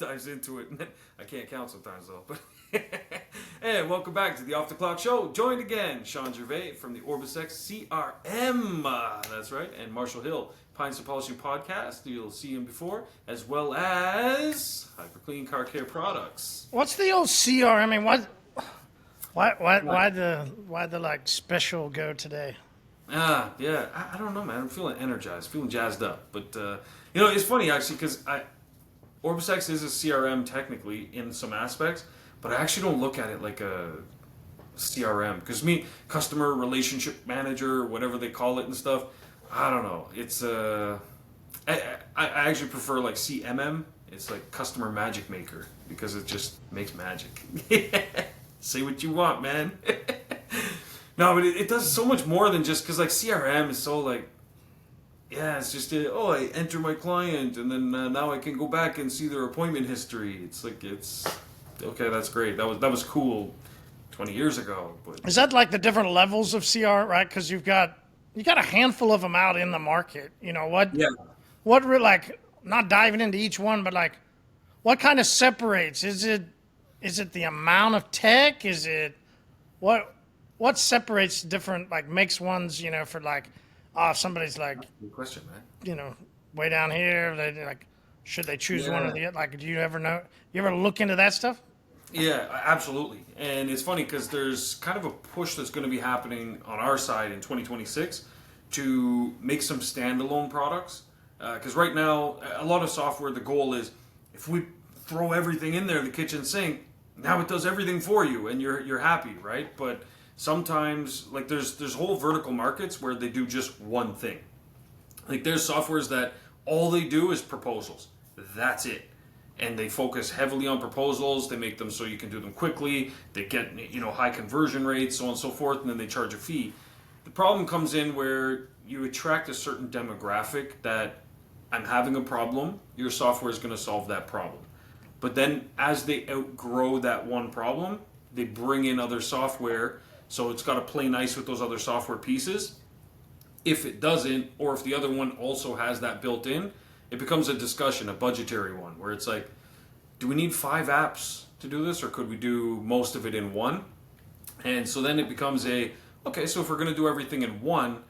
dives into it. I can't count sometimes though. But hey, welcome back to the Off the Clock Show. Joined again, Sean Gervais from the OrbisX CRM. That's right, and Marshall Hill, Pines and Polishing Podcast. You'll see him before, as well as Hyperclean Car Care Products. What's the old CR? I mean, why the like special go today? Yeah, I don't know, man. I'm feeling energized, feeling jazzed up. But it's funny actually because OrbisX is a CRM technically in some aspects, but I actually don't look at it like a CRM because customer relationship manager, whatever they call it and stuff. I don't know. It's I actually prefer like CMM. It's like customer magic maker because it just makes magic. Say what you want, man. No, but it does so much more than just because like CRM is so like, yeah, it's just I enter my client and then now I can go back and see their appointment history. It's like it's okay. That's great. That was cool 20 years ago. But Is that like the different levels of CR, right? Because you got a handful of them out in the market. You know what? yeah, What like not diving into each one, but like what kind of separates? Is it the amount of tech? Is it what separates different like makes ones for like if somebody's like good question, man. way down here they like should they choose one or Yeah. the other? Like do you ever know? You ever look into that stuff? Yeah, absolutely. And it's funny because there's kind of a push that's going to be happening on our side in 2026 to make some standalone products. Because right now, a lot of software, the goal is if we throw everything in there, the kitchen sink, now it does everything for you and you're happy, right? But sometimes, like there's whole vertical markets where they do just one thing. Like there's softwares that all they do is proposals. That's it. And they focus heavily on proposals. They make them so you can do them quickly. They get high conversion rates, so on and so forth, and then they charge a fee. The problem comes in where you attract a certain demographic that I'm having a problem. Your software is going to solve that problem. But then as they outgrow that one problem, they bring in other software. So it's got to play nice with those other software pieces. If it doesn't, or if the other one also has that built in, it becomes a discussion, a budgetary one, where it's like, do we need 5 apps to do this, or could we do most of it in one? And so then it becomes okay, so if we're going to do everything in one,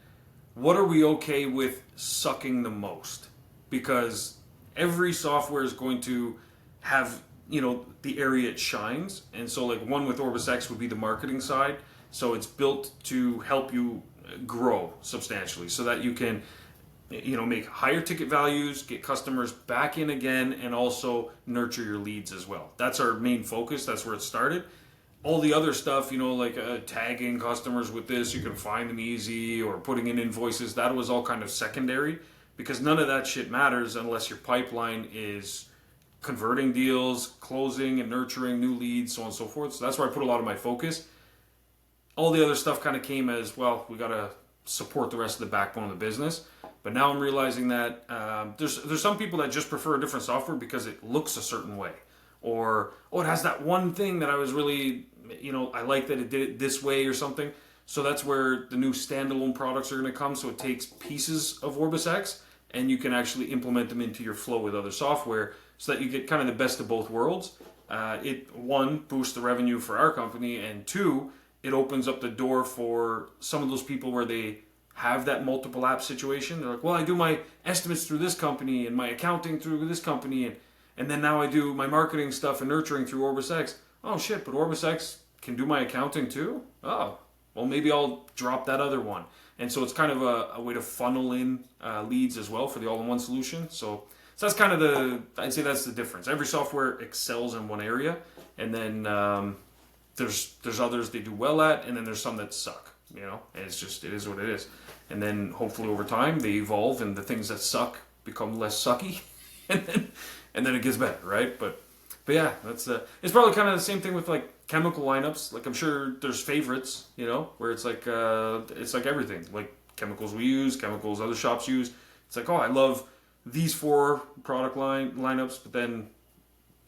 what are we okay with sucking the most? Because every software is going to have, the area it shines. And so like one with OrbisX would be the marketing side. So it's built to help you grow substantially so that you can make higher ticket values, get customers back in again, and also nurture your leads as well. That's our main focus. That's where it started. All the other stuff, like tagging customers with this, you can find them easy, or putting in invoices, that was all kind of secondary because none of that shit matters unless your pipeline is converting deals, closing and nurturing new leads, so on and so forth. So that's where I put a lot of my focus. All the other stuff kind of came as, well, we got to support the rest of the backbone of the business. But now I'm realizing that there's some people that just prefer a different software because it looks a certain way. Or, it has that one thing that I was really, I like that it did it this way or something. So that's where the new standalone products are going to come. So it takes pieces of OrbisX and you can actually implement them into your flow with other software so that you get kind of the best of both worlds. It, one, boosts the revenue for our company, and two, it opens up the door for some of those people where they have that multiple app situation. They're like, well, I do my estimates through this company and my accounting through this company, and then now I do my marketing stuff and nurturing through OrbisX. Oh shit, but OrbisX can do my accounting too? Oh, well, maybe I'll drop that other one. And so it's kind of a way to funnel in leads as well for the all-in-one solution. So that's kind of I'd say that's the difference. Every software excels in one area, and then there's others they do well at, and then there's some that suck. And it's just, it is what it is. And then hopefully over time they evolve and the things that suck become less sucky, and then it gets better, right? But yeah, that's it's probably kind of the same thing with like chemical lineups. Like I'm sure there's favorites, where it's like everything, like chemicals we use, chemicals other shops use. It's like, oh, I love these 4 product lineups, but then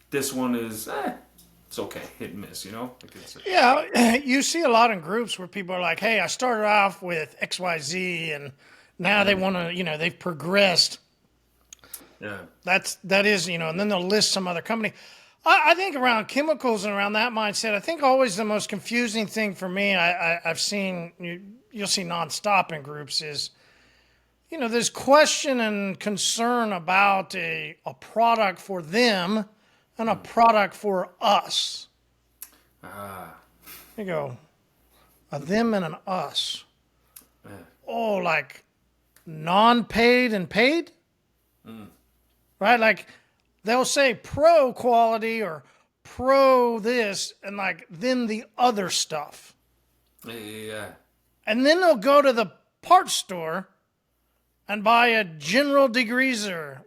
this one is it's okay, hit and miss, Like Yeah, you see a lot in groups where people are like, hey, I started off with XYZ and now they want to, they've progressed Yeah. That is, and then they'll list some other company. I think around chemicals and around that mindset, I think always the most confusing thing for me, I've seen, you'll see nonstop in groups is, there's question and concern about a product for them and a product for us. Ah. You go, a them and an us. Yeah. Oh, like non-paid and paid? Right? Like they'll say pro quality or pro this and like then the other stuff. Yeah. And then they'll go to the parts store and buy a general degreaser,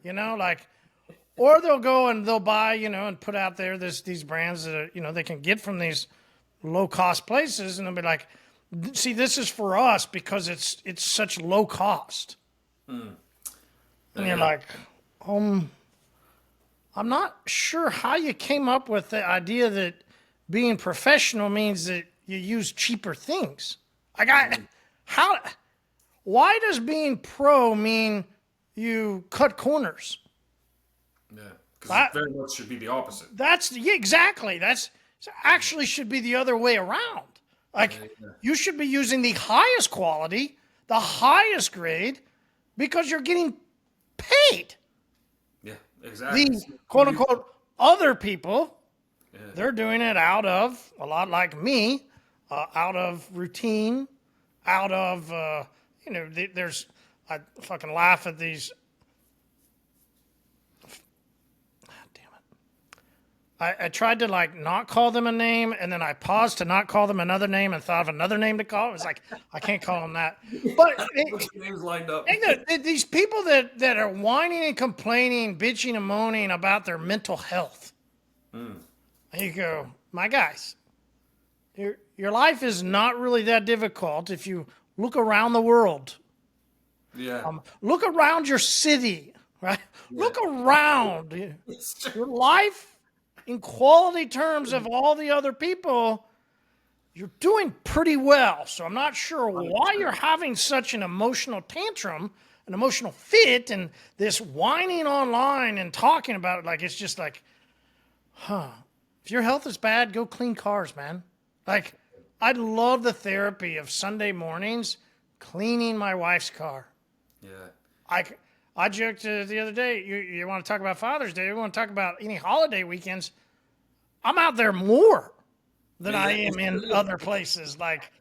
or they'll go and they'll buy, and put out there these brands that they can get from these low cost places, and they'll be like, see, this is for us because it's such low cost. And you're like, I'm not sure how you came up with the idea that being professional means that you use cheaper things. Why does being pro mean you cut corners? Yeah. Because it very much should be the opposite. Exactly. That's actually should be the other way around. Like you should be using the highest quality, the highest grade, because you're getting paid. Yeah, exactly. The quote unquote other people, they're doing it out of, a lot like me, out of routine, out of, I fucking laugh at these. Damn it. I tried to like not call them a name, and then I paused to not call them another name and thought of another name to call. It was like, I can't call them that. But names lined up. These people that are whining and complaining, bitching and moaning about their mental health. You go, my guys, your life is not really that difficult if you look around the world. Yeah. Look around your city, right? Yeah. Look around. Your life in quality terms of all the other people, you're doing pretty well. So I'm not sure why you're having such an emotional tantrum, an emotional fit, and this whining online and talking about it. Like, it's just like, if your health is bad, go clean cars, man. Like, I love the therapy of Sunday mornings cleaning my wife's car. Yeah. I joked the other day, you want to talk about Father's Day, you want to talk about any holiday weekends, I'm out there more than I am in other places. Like,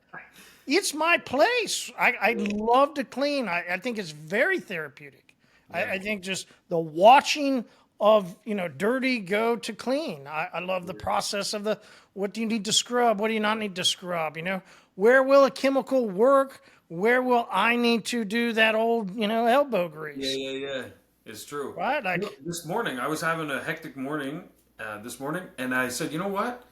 it's my place. I love to clean. I think it's very therapeutic. Yeah. I think just the watching of, dirty go to clean. I love the process of what do you need to scrub? What do you not need to scrub? Where will a chemical work? Where will I need to do that old, elbow grease? Yeah. It's true. Right? Like this morning, I was having a hectic morning this morning, and I said, you know what?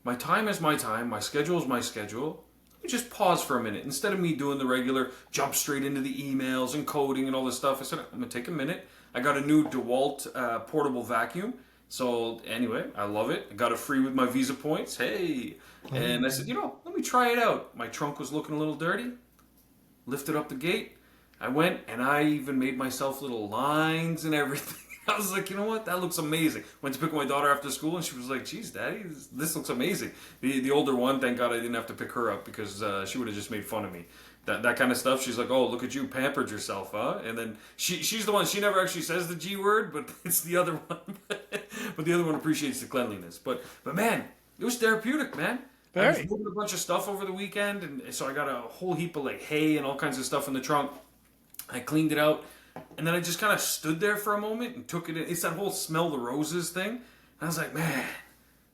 My time is my time. My schedule is my schedule. Let me just pause for a minute. Instead of me doing the regular jump straight into the emails and coding and all this stuff, I said, I'm going to take a minute. I got a new DeWalt portable vacuum. So anyway, I love it. I got it free with my Visa points. Hey. And I said, let me try it out. My trunk was looking a little dirty. Lifted up the gate. I went and I even made myself little lines and everything. I was like, you know what? That looks amazing. Went to pick up my daughter after school and she was like, geez, Daddy, this looks amazing. The older one, thank God I didn't have to pick her up because she would have just made fun of me. That kind of stuff. She's like, oh, look at you, pampered yourself, huh? And then she's the one, she never actually says the G word, but it's the other one. But the other one appreciates the cleanliness. But man, it was therapeutic, man. Very. I was moving a bunch of stuff over the weekend, and so I got a whole heap of like hay and all kinds of stuff in the trunk. I cleaned it out, and then I just kind of stood there for a moment and took it in. It's that whole smell the roses thing. And I was like, man,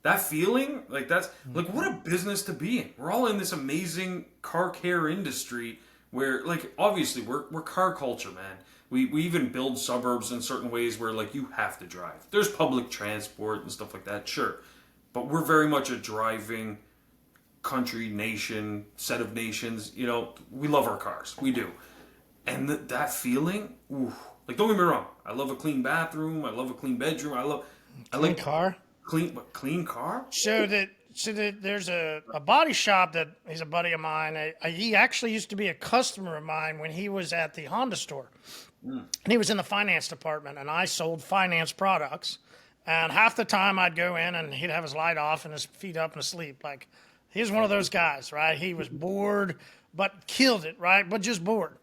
that feeling, like that's like what a business to be in. We're all in this amazing car care industry where, like, obviously we're car culture, man. We even build suburbs in certain ways where like you have to drive. There's public transport and stuff like that, sure, but we're very much a driving country, nation, set of nations. We love our cars, we do. And that feeling, ooh, like, don't get me wrong, I love a clean bathroom, I love a clean bedroom, I like car. Clean car. So that there's a body shop that he's a buddy of mine. He actually used to be a customer of mine when he was at the Honda store. and he was in the finance department, and I sold finance products. And half the time I'd go in and he'd have his light off and his feet up and asleep. Like, he's one of those guys, right? He was bored, but killed it, right? But just bored.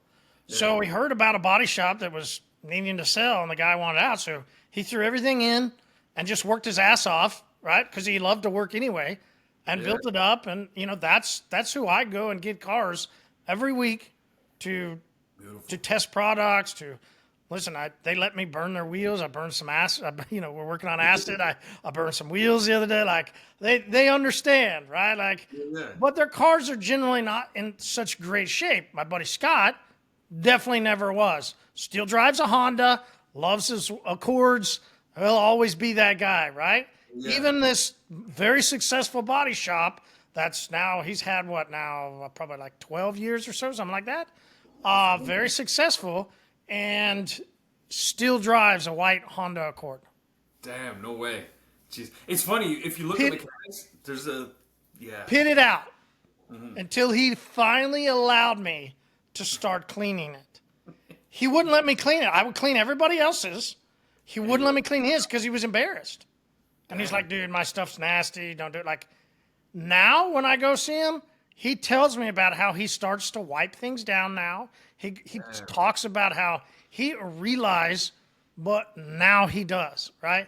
So he heard about a body shop that was needing to sell, and the guy wanted out. So he threw everything in and just worked his ass off, right? Because he loved to work anyway, and built it up. And that's who I go and get cars every week to test products. To listen, they let me burn their wheels. I burned some acid. We're working on acid. I burned some wheels the other day. Like they understand, right? Like, but their cars are generally not in such great shape. My buddy Scott definitely never was. Still drives a Honda, loves his Accords. He'll always be that guy, right? Yeah. Even this very successful body shop that's now, he's had probably like 12 years or so, something like that. Very successful, and still drives a white Honda Accord. Damn, no way. Jeez. It's funny, if you look at mechanics, there's Pit it out until he finally allowed me to start cleaning it. He wouldn't let me clean it. I would clean everybody else's. He wouldn't let me clean his because he was embarrassed. And he's like, dude, my stuff's nasty. Don't do it. Like, now when I go see him, he tells me about how he starts to wipe things down now. He talks about how he realized, but now he does, right?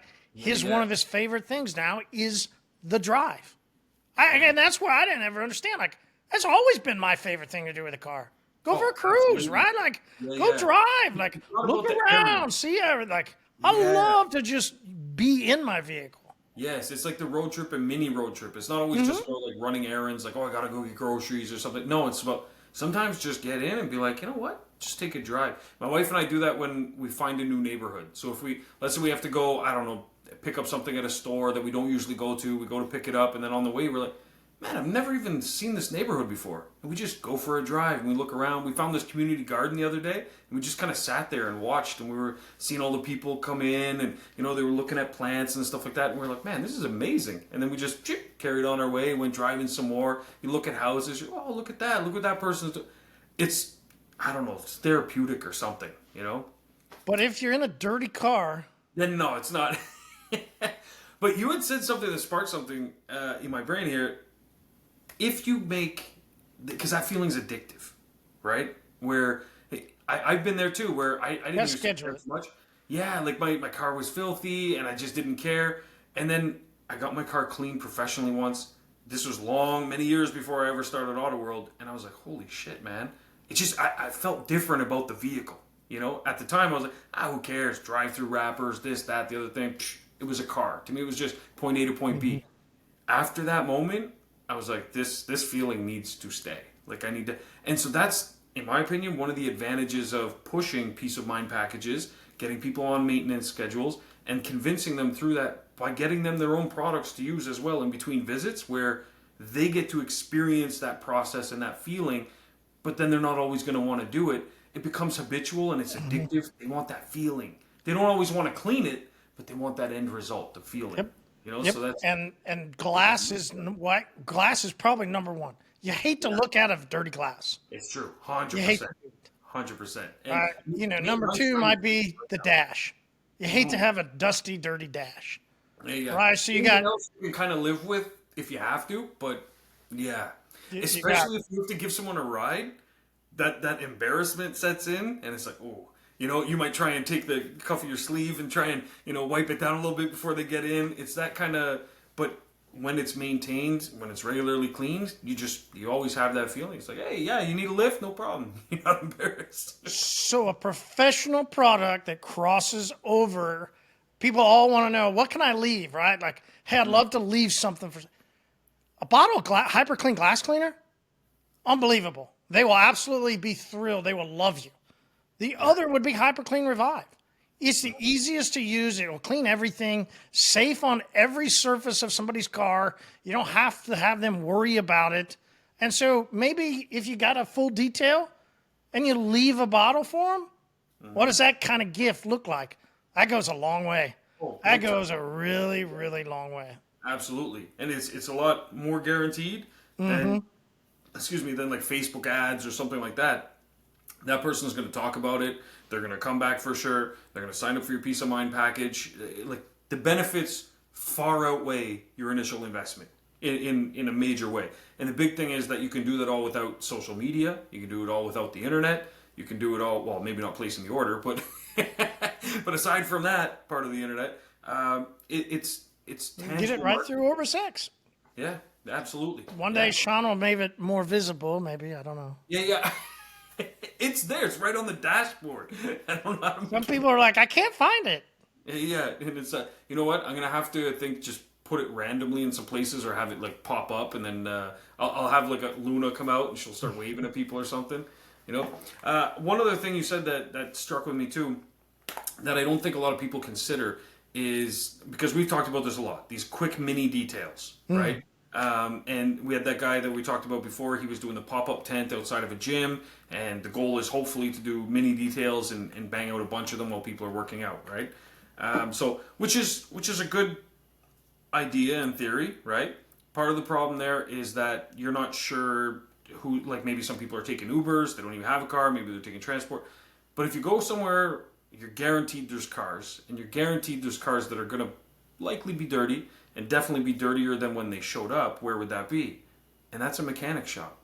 One of his favorite things now is the drive. And that's where I didn't ever understand. Like, that's always been my favorite thing to do with a car. Go for a cruise, right? Like, go drive. Like, look around, see everything. Like, I love to just be in my vehicle. Yes, it's like the road trip and mini road trip. It's not always just about like running errands, like, oh, I gotta go get groceries or something. No, it's about sometimes just get in and be like, you know what? Just take a drive. My wife and I do that when we find a new neighborhood. So if let's say we have to go, I don't know, pick up something at a store that we don't usually go to. We go to pick it up, and then on the way we're like, man, I've never even seen this neighborhood before. And we just go for a drive and we look around. We found this community garden the other day, and we just kind of sat there and watched, and we were seeing all the people come in, and they were looking at plants and stuff like that, and we were like, man, this is amazing. And then we just carried on our way, went driving some more. You look at houses, oh, look at that, look what that person's doing. It's, I don't know, it's therapeutic or something, But if you're in a dirty car, then no, it's not. But you had said something that sparked something in my brain here. If you because that feeling's addictive, right? Where I've been there too, where I didn't use it as much. Yeah, like my car was filthy and I just didn't care. And then I got my car cleaned professionally once. This was many years before I ever started Auto World, and I was like, holy shit, man. It just, I felt different about the vehicle. At the time I was like, who cares? Drive-through wrappers, this, that, the other thing. It was a car. To me, it was just point A to point B. After that moment, I was like, this feeling needs to stay. Like, I need to, and so that's, in my opinion, one of the advantages of pushing peace of mind packages, getting people on maintenance schedules, and convincing them through that by getting them their own products to use as well in between visits, where they get to experience that process and that feeling, but then they're not always going to want to do it. It becomes habitual and it's addictive. They want that feeling. They don't always want to clean it, but they want that end result, the feeling. Yep. So that's, and glass is probably number one. You hate to look out of dirty glass. It's true, 100%. 100%. Number two might be the dash. You hate to have a dusty, dirty dash. Yeah. Right. So you can kind of live with if you have to, but yeah, especially if you have to give someone a ride, that embarrassment sets in, and it's like, oh. You might try and take the cuff of your sleeve and try and, wipe it down a little bit before they get in. It's that kind of, but when it's maintained, when it's regularly cleaned, you always have that feeling. It's like, hey, yeah, you need a lift? No problem. You're not embarrassed. So a professional product that crosses over, people all want to know, what can I leave, right? Like, hey, I'd love to leave something for a bottle of Hyper Clean glass cleaner. Unbelievable. They will absolutely be thrilled. They will love you. The other would be Hyper Clean Revive. It's the easiest to use. It will clean everything, safe on every surface of somebody's car. You don't have to have them worry about it. And so maybe if you got a full detail and you leave a bottle for them, what does that kind of gift look like? That goes a long way. That goes a really, really long way. Absolutely. And it's a lot more guaranteed than like Facebook ads or something like that. That person is going to talk about it. They're going to come back for sure. They're going to sign up for your peace of mind package. Like the benefits far outweigh your initial investment in a major way. And the big thing is that you can do that all without social media. You can do it all without the internet. You can do it all, well, maybe not placing the order, but but aside from that part of the internet, it's tangible. Get it right through OrbisX. Yeah, absolutely. One day Sean will make it more visible, maybe. I don't know. Yeah. It's there. It's right on the dashboard. I don't know how to Some people are like, I can't find it. Yeah, and it's you know what? I'm gonna have to, I think, just put it randomly in some places or have it like pop up, and then I'll have like a Luna come out and she'll start waving at people or something. You know, one other thing you said that struck with me too, that I don't think a lot of people consider is because we've talked about this a lot. These quick mini details, right? And we had that guy that we talked about before. He was doing the pop-up tent outside of a gym, and the goal is hopefully to do mini details and bang out a bunch of them while people are working out, right? So which is a good idea in theory, right? Part of the problem there is that you're not sure who, like maybe some people are taking Ubers, they don't even have a car, maybe they're taking transport. But if you go somewhere, you're guaranteed there's cars, and you're guaranteed there's cars that are going to likely be dirty, and definitely be dirtier than when they showed up. Where would that be? And that's a mechanic shop.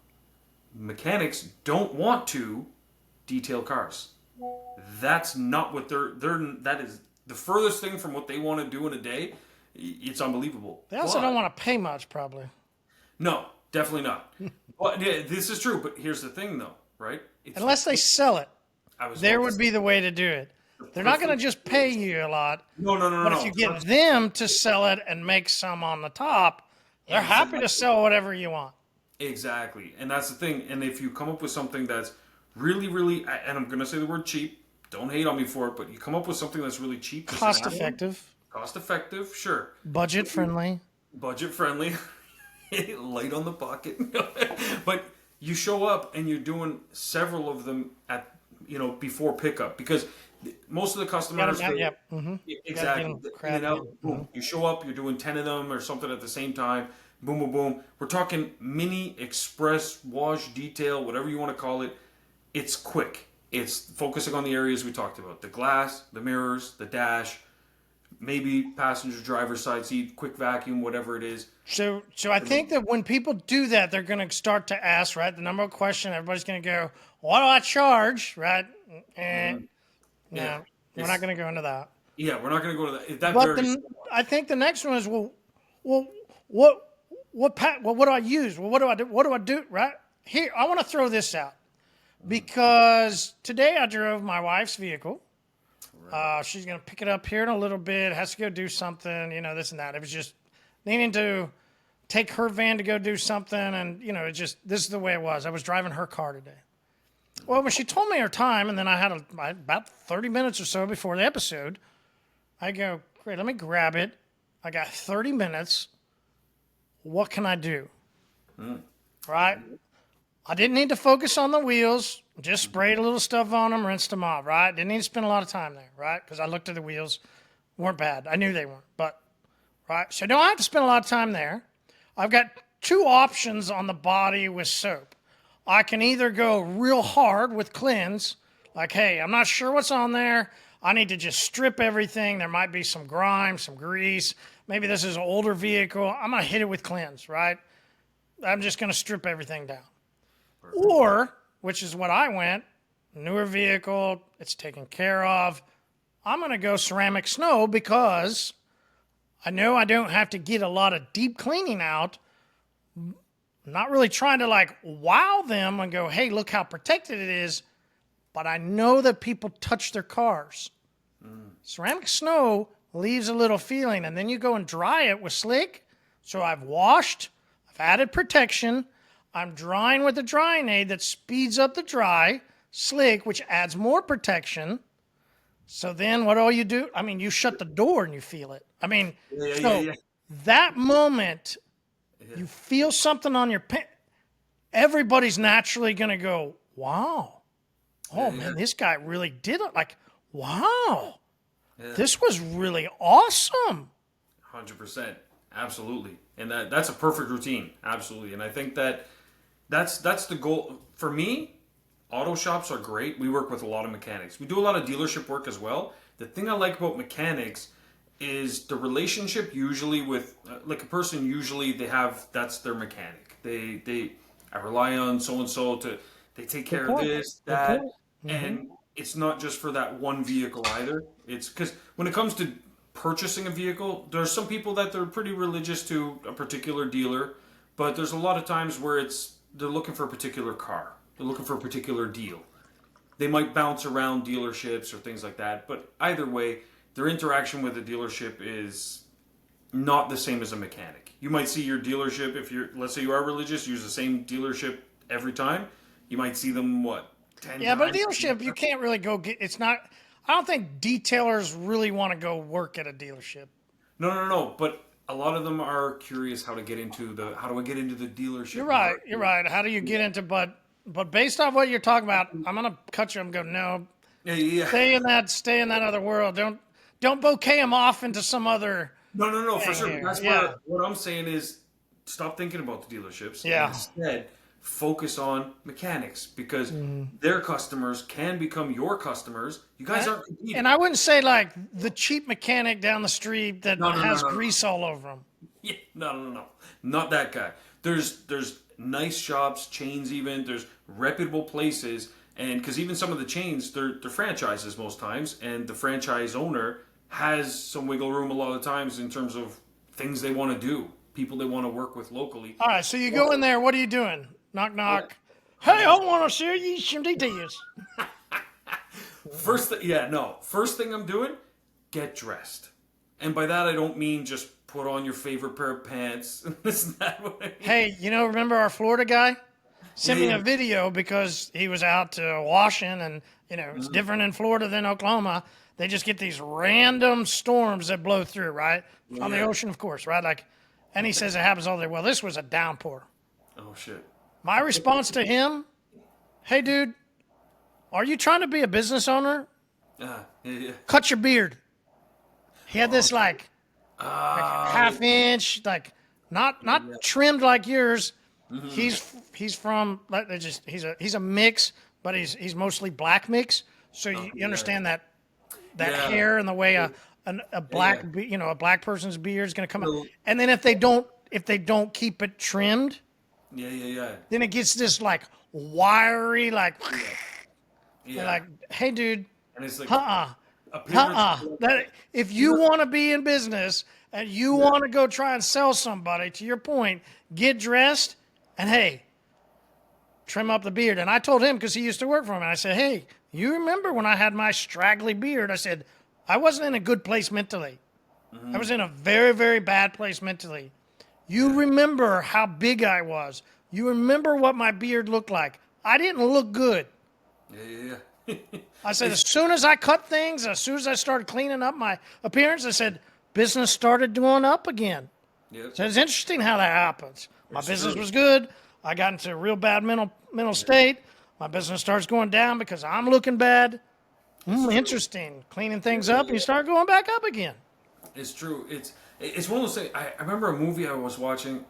Mechanics don't want to detail cars. That's not what that is the furthest thing from what they want to do in a day. It's unbelievable. They also don't want to pay much, probably. No, definitely not. But yeah, this is true. But here's the thing, though, right? Unless they sell it, there would be the way to do it. They're not going to just pay you a lot. No. But if you get them to sell it and make some on the top, they're happy to sell whatever you want. Exactly. And that's the thing. And if you come up with something that's really, really, and I'm going to say the word cheap, don't hate on me for it, but you come up with something that's really cheap. Cost effective. Cost effective, sure. Budget friendly. Budget friendly. Light on the pocket. But you show up and you're doing several of them at, before pickup, because most of the customers, exactly, in and out, boom. You show up, you're doing 10 of them or something at the same time, boom, boom, boom. We're talking mini express wash detail, whatever you want to call it. It's quick. It's focusing on the areas we talked about: the glass, the mirrors, the dash, maybe passenger driver side seat, quick vacuum, whatever it is. So I think that when people do that, they're going to start to ask, right? The number one question, everybody's going to go, what do I charge, right? No, we're not going to go into that. Yeah, we're not going to go to that. But I think the next one is, what do I use? Well, what do I do? Right here, I want to throw this out because today I drove my wife's vehicle. She's going to pick it up here in a little bit. Has to go do something, this and that. It was just needing to take her van to go do something, and this is the way it was. I was driving her car today. Well, when she told me her time, and then I had about 30 minutes or so before the episode, I go, great, let me grab it. I got 30 minutes. What can I do? Right? I didn't need to focus on the wheels. Just sprayed a little stuff on them, rinsed them off, right? Didn't need to spend a lot of time there, right? Because I looked at the wheels. Weren't bad. I knew they weren't, but, right? So I don't have to spend a lot of time there. I've got two options on the body with soap. I can either go real hard with cleanse, like, hey, I'm not sure what's on there. I need to just strip everything. There might be some grime, some grease. Maybe this is an older vehicle. I'm going to hit it with cleanse, right? I'm just going to strip everything down. Perfect. Or, which is what I went, newer vehicle, it's taken care of. I'm going to go ceramic snow because I know I don't have to get a lot of deep cleaning out. I'm not really trying to wow them and go, hey, look how protected it is. But I know that people touch their cars. Ceramic snow leaves a little feeling, and then you go and dry it with slick. So I've washed, I've added protection. I'm drying with a drying aid that speeds up the dry, slick, which adds more protection. So then what all you do? I mean, you shut the door and you feel it. I mean, that moment, you feel something on your pants. Everybody's naturally going to go, wow. Oh, man, this guy really did it. Like, wow. Yeah. This was really awesome. 100%. Absolutely. And that's a perfect routine. Absolutely. And I think that's the goal. For me, auto shops are great. We work with a lot of mechanics. We do a lot of dealership work as well. The thing I like about mechanics is the relationship usually with like a person usually they have that's their mechanic. They I rely on so and so to they take Good care of point. this, Good that, point. Mm-hmm. and it's not just for that one vehicle either. It's because when it comes to purchasing a vehicle, there's some people that they're pretty religious to a particular dealer, but there's a lot of times where it's they're looking for a particular car. They're looking for a particular deal. They might bounce around dealerships or things like that, but either way, their interaction with a dealership is not the same as a mechanic. You might see your dealership if you're, let's say you are religious, use the same dealership every time. You might see them what 10 Yeah, but a times. dealership, you can't really go get. It's not. I don't think detailers really want to go work at a dealership. No. But a lot of them are curious how to get into the how do I get into the dealership You're right. market. You're right. How do you get into? But based off what you're talking about, I'm gonna cut you. I'm going no. Yeah. Stay in that other world. Don't bouquet them off into some other No, for thing sure. here. That's Yeah. where what I'm saying is stop thinking about the dealerships and Yeah. instead focus on mechanics because Mm-hmm. their customers can become your customers. You guys aren't competing. And I wouldn't say like the cheap mechanic down the street that No, has no. grease all over him. Yeah, no. Not that guy. There's nice shops, chains even. There's reputable places, and because even some of the chains, they're franchises most times, and the franchise owner has some wiggle room a lot of times in terms of things they want to do, people they want to work with locally. All right, so you go in there. What are you doing? Knock knock. Hey, I want to share you some details. First thing I'm doing, get dressed, and by that I don't mean just put on your favorite pair of pants. Isn't that what I mean? Hey, remember our Florida guy? Sent me Yeah. a video because he was out washing, and it's different in Florida than Oklahoma. They just get these random storms that blow through, right? On the Yeah. ocean, of course, right? Like, and he says it happens all day. Well, this was a downpour. Oh shit. My response to him, hey, dude, are you trying to be a business owner? Yeah. Cut your beard. He had this like half inch, like not trimmed like yours. He's from like he's a mix, but he's mostly black mix. So you understand that Yeah. hair and the way a black a black person's beard is going to come out. Well- And then if they don't keep it trimmed, Yeah. then it gets this like wiry like Yeah. like hey dude, And it's like uh-uh. appearance- That if you want to be in business and you want to go try and sell somebody, to your point, get dressed and hey, trim up the beard. And I told him because he used to work for me. I said, hey, you remember when I had my straggly beard? I said I wasn't in a good place mentally. I was in a very, very bad place mentally. You remember how big I was. You remember what my beard looked like. I didn't look good. Yeah. I said, as soon as I cut things, as soon as I started cleaning up my appearance, I said, business started going up again. Yeah. So it's interesting how that happens. My It's business true. was good. I got into a real bad mental state. My business starts going down because I'm looking bad. Interesting. Cleaning things up, and you start going back up again. It's true. It's one of those things. I remember a movie I was watching.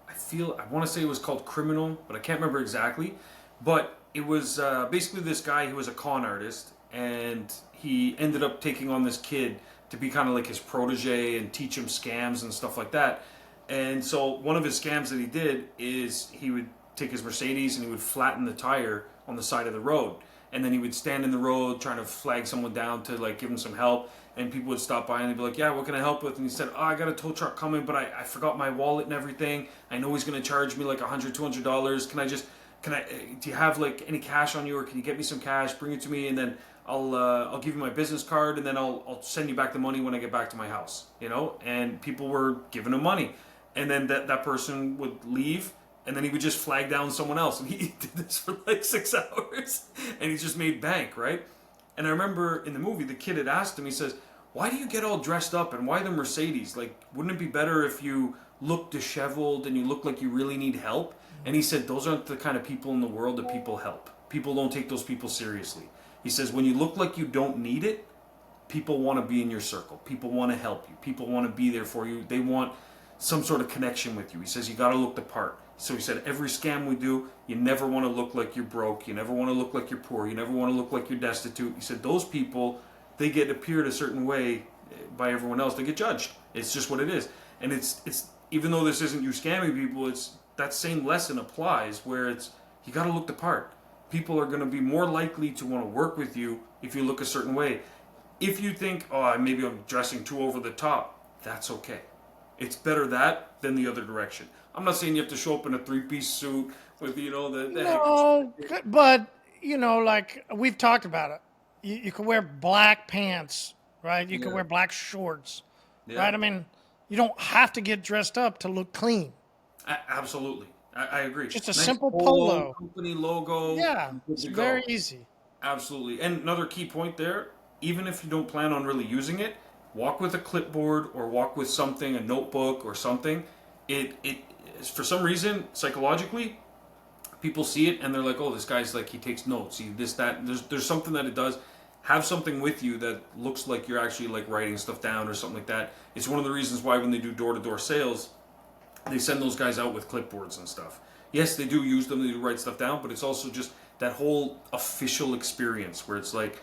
I want to say it was called Criminal, but I can't remember exactly. But it was basically this guy who was a con artist, and he ended up taking on this kid to be kind of like his protege and teach him scams and stuff like that. And so one of his scams that he did is he would take his Mercedes and he would flatten the tire on the side of the road. And then he would stand in the road trying to flag someone down to like give him some help. And people would stop by and they'd be like, yeah, what can I help with? And he said, oh, I got a tow truck coming, but I forgot my wallet and everything. I know he's going to charge me like $100, $200. Do you have like any cash on you, or can you get me some cash? Bring it to me, and then I'll give you my business card, and then I'll send you back the money when I get back to my house. And people were giving him money, and then that person would leave, and then he would just flag down someone else, and he did this for like 6 hours, and he just made bank, right? And I remember in the movie, the kid had asked him, he says, why do you get all dressed up, and why the Mercedes? Like, wouldn't it be better if you look disheveled and you look like you really need help? And he said, those aren't the kind of people in the world that people help. People don't take those people seriously. He says, when you look like you don't need it, people want to be in your circle. People want to help you. People want to be there for you. They want some sort of connection with you. He says, you got to look the part. So he said, every scam we do, you never want to look like you're broke. You never want to look like you're poor. You never want to look like you're destitute. He said, those people, they get appeared a certain way by everyone else. They get judged. It's just what it is. And it's even though this isn't you scamming people, it's that same lesson applies where it's you got to look the part. People are going to be more likely to want to work with you if you look a certain way. If you think, oh, maybe I'm dressing too over the top, that's okay. It's better that than the other direction. I'm not saying you have to show up in a 3-piece suit with, the No, but like we've talked about it. You can wear black pants, right? You can wear black shorts, right? I mean, you don't have to get dressed up to look clean. Absolutely. I agree. Just a simple polo. Company logo. Yeah, it's very easy. Absolutely. And another key point there, even if you don't plan on really using it, walk with a clipboard or walk with something, a notebook or something. It for some reason, psychologically, people see it and they're like, oh, this guy's like, he takes notes. That. There's something that it does. Have something with you that looks like you're actually like writing stuff down or something like that. It's one of the reasons why when they do door-to-door sales, they send those guys out with clipboards and stuff. Yes, they do use them, they do write stuff down, but it's also just that whole official experience where it's like,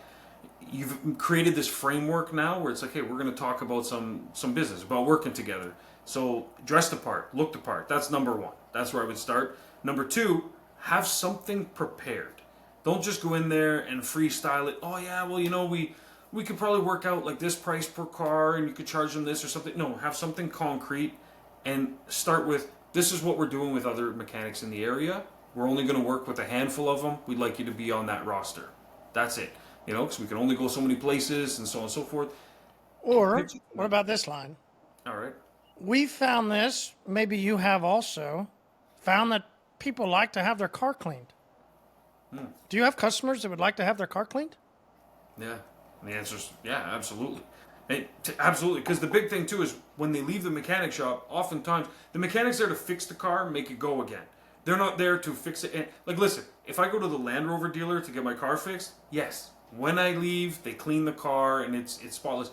you've created this framework now where it's like, hey, we're going to talk about some business, about working together. So dress the part, look the part. That's number one. That's where I would start. Number two, have something prepared. Don't just go in there and freestyle it. Oh yeah, well, we could probably work out like this price per car and you could charge them this or something. No, have something concrete and start with, this is what we're doing with other mechanics in the area. We're only going to work with a handful of them. We'd like you to be on that roster. That's it. Because we can only go so many places and so on and so forth. Or, what about this line? All right. We found this, maybe you have also, found that people like to have their car cleaned. Do you have customers that would like to have their car cleaned? Yeah. And the answer is, yeah, absolutely. Absolutely. Because the big thing, too, is when they leave the mechanic shop, oftentimes, the mechanic's there to fix the car, make it go again. They're not there to fix it. And, like, listen, if I go to the Land Rover dealer to get my car fixed, yes. When I leave, they clean the car and it's spotless.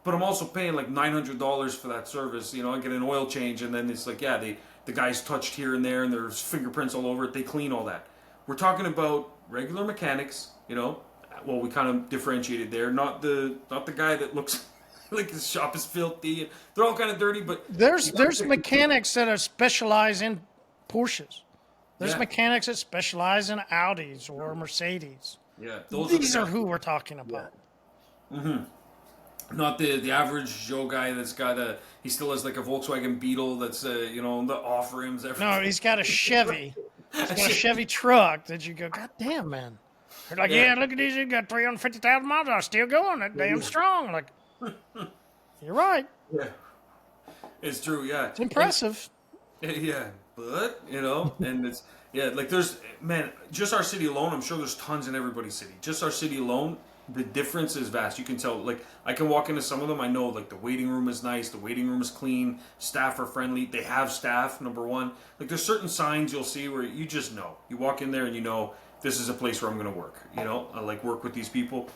But I'm also paying like $900 for that service. I get an oil change and then it's like, yeah, the guy's touched here and there and there's fingerprints all over it. They clean all that. We're talking about regular mechanics, well, we kind of differentiated there. Not the guy that looks like his shop is filthy. They're all kind of dirty, but there's mechanics that are specialize in Porsches. There's mechanics that specialize in Audis or Mercedes. Yeah, these are who we're talking about. Yeah. Mm-hmm. Not the average Joe guy that's got he still has like a Volkswagen Beetle that's the off rims. Everything. No, he's got a Chevy. He's got a Chevy truck that you go, God damn, man. They're like, yeah, look at these. You got 350,000 miles. I'm still going. That damn strong. Like, you're right. Yeah, it's true. Yeah, it's impressive. Yeah, but and it's. Yeah, like just our city alone, I'm sure there's tons in everybody's city. Just our city alone, the difference is vast. You can tell, like, I can walk into some of them, I know, like, the waiting room is nice, the waiting room is clean, staff are friendly, they have staff, number one. Like, there's certain signs you'll see where you just know. You walk in there and you know, this is a place where I'm going to work, I like work with these people.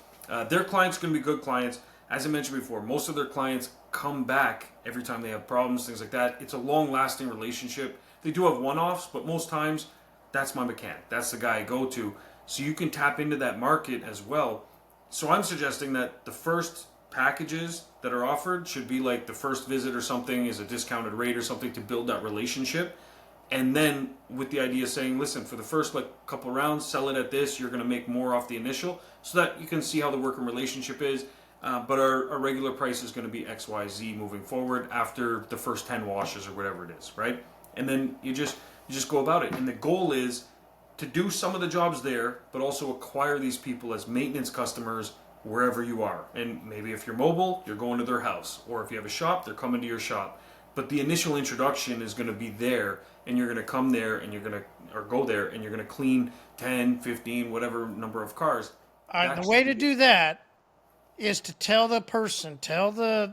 Their clients are going to be good clients. As I mentioned before, most of their clients come back every time they have problems, things like that. It's a long-lasting relationship. They do have one-offs, but most times, that's my mechanic. That's the guy I go to. So you can tap into that market as well. So I'm suggesting that the first packages that are offered should be like the first visit or something is a discounted rate or something to build that relationship. And then with the idea saying, listen, for the first couple rounds, sell it at this. You're going to make more off the initial so that you can see how the working relationship is. But our regular price is going to be XYZ moving forward after the first 10 washes or whatever it is, right? And then you just go about it. And the goal is to do some of the jobs there, but also acquire these people as maintenance customers wherever you are. And maybe if you're mobile, you're going to their house. Or if you have a shop, they're coming to your shop. But the initial introduction is going to be there, and you're going to come there, and you're going to, or go there, and you're going to clean 10, 15, whatever number of cars. The way to do that is to tell the person, tell the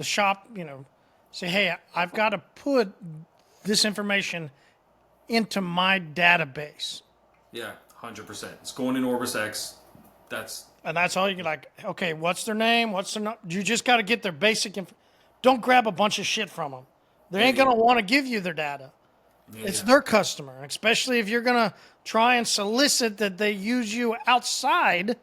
shop, say, hey, I've got to put this information into my database. Yeah, 100%. It's going in OrbisX. And that's all you can okay, what's their name? You just got to get their basic Don't grab a bunch of shit from them. They ain't going to want to give you their data. Yeah, It's yeah, their customer, especially if you're gonna try and solicit that they use you outside.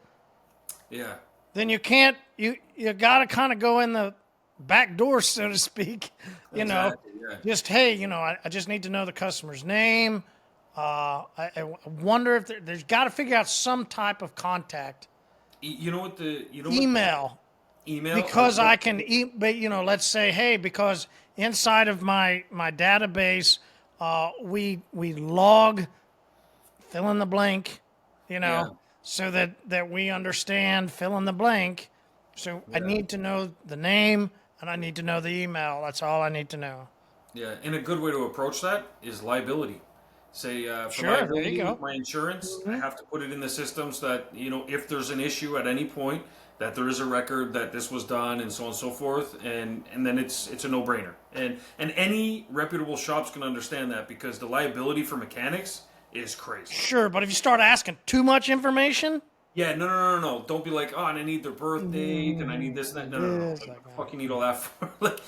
yeah. Then you can't. You got to kind of go in the back door, so to speak. You know, Exactly. Yeah. just hey, I just need to know the customer's name. I wonder if there's got to figure out some type of contact, You know what the email, email because I can eat. But let's say, hey, because inside of my database, we log fill in the blank, yeah, so that we understand fill in the blank. So I yeah. need to know the name and I need to know the email. That's all I need to know. Yeah, and a good way to approach that is liability. Say for Sure, there you liability go. with my insurance, I have to put it in the system so that if there's an issue at any point, that there is a record that this was done and so on and so forth, and then it's a no brainer. And any reputable shops can understand that because the liability for mechanics is crazy. Sure, but if you start asking too much information, Yeah, no, no, no, no. Don't be like, oh, and I need their birth date, and I need this, and that. No, no, no. this, Like, like what the that. fuck you need all that for? Like,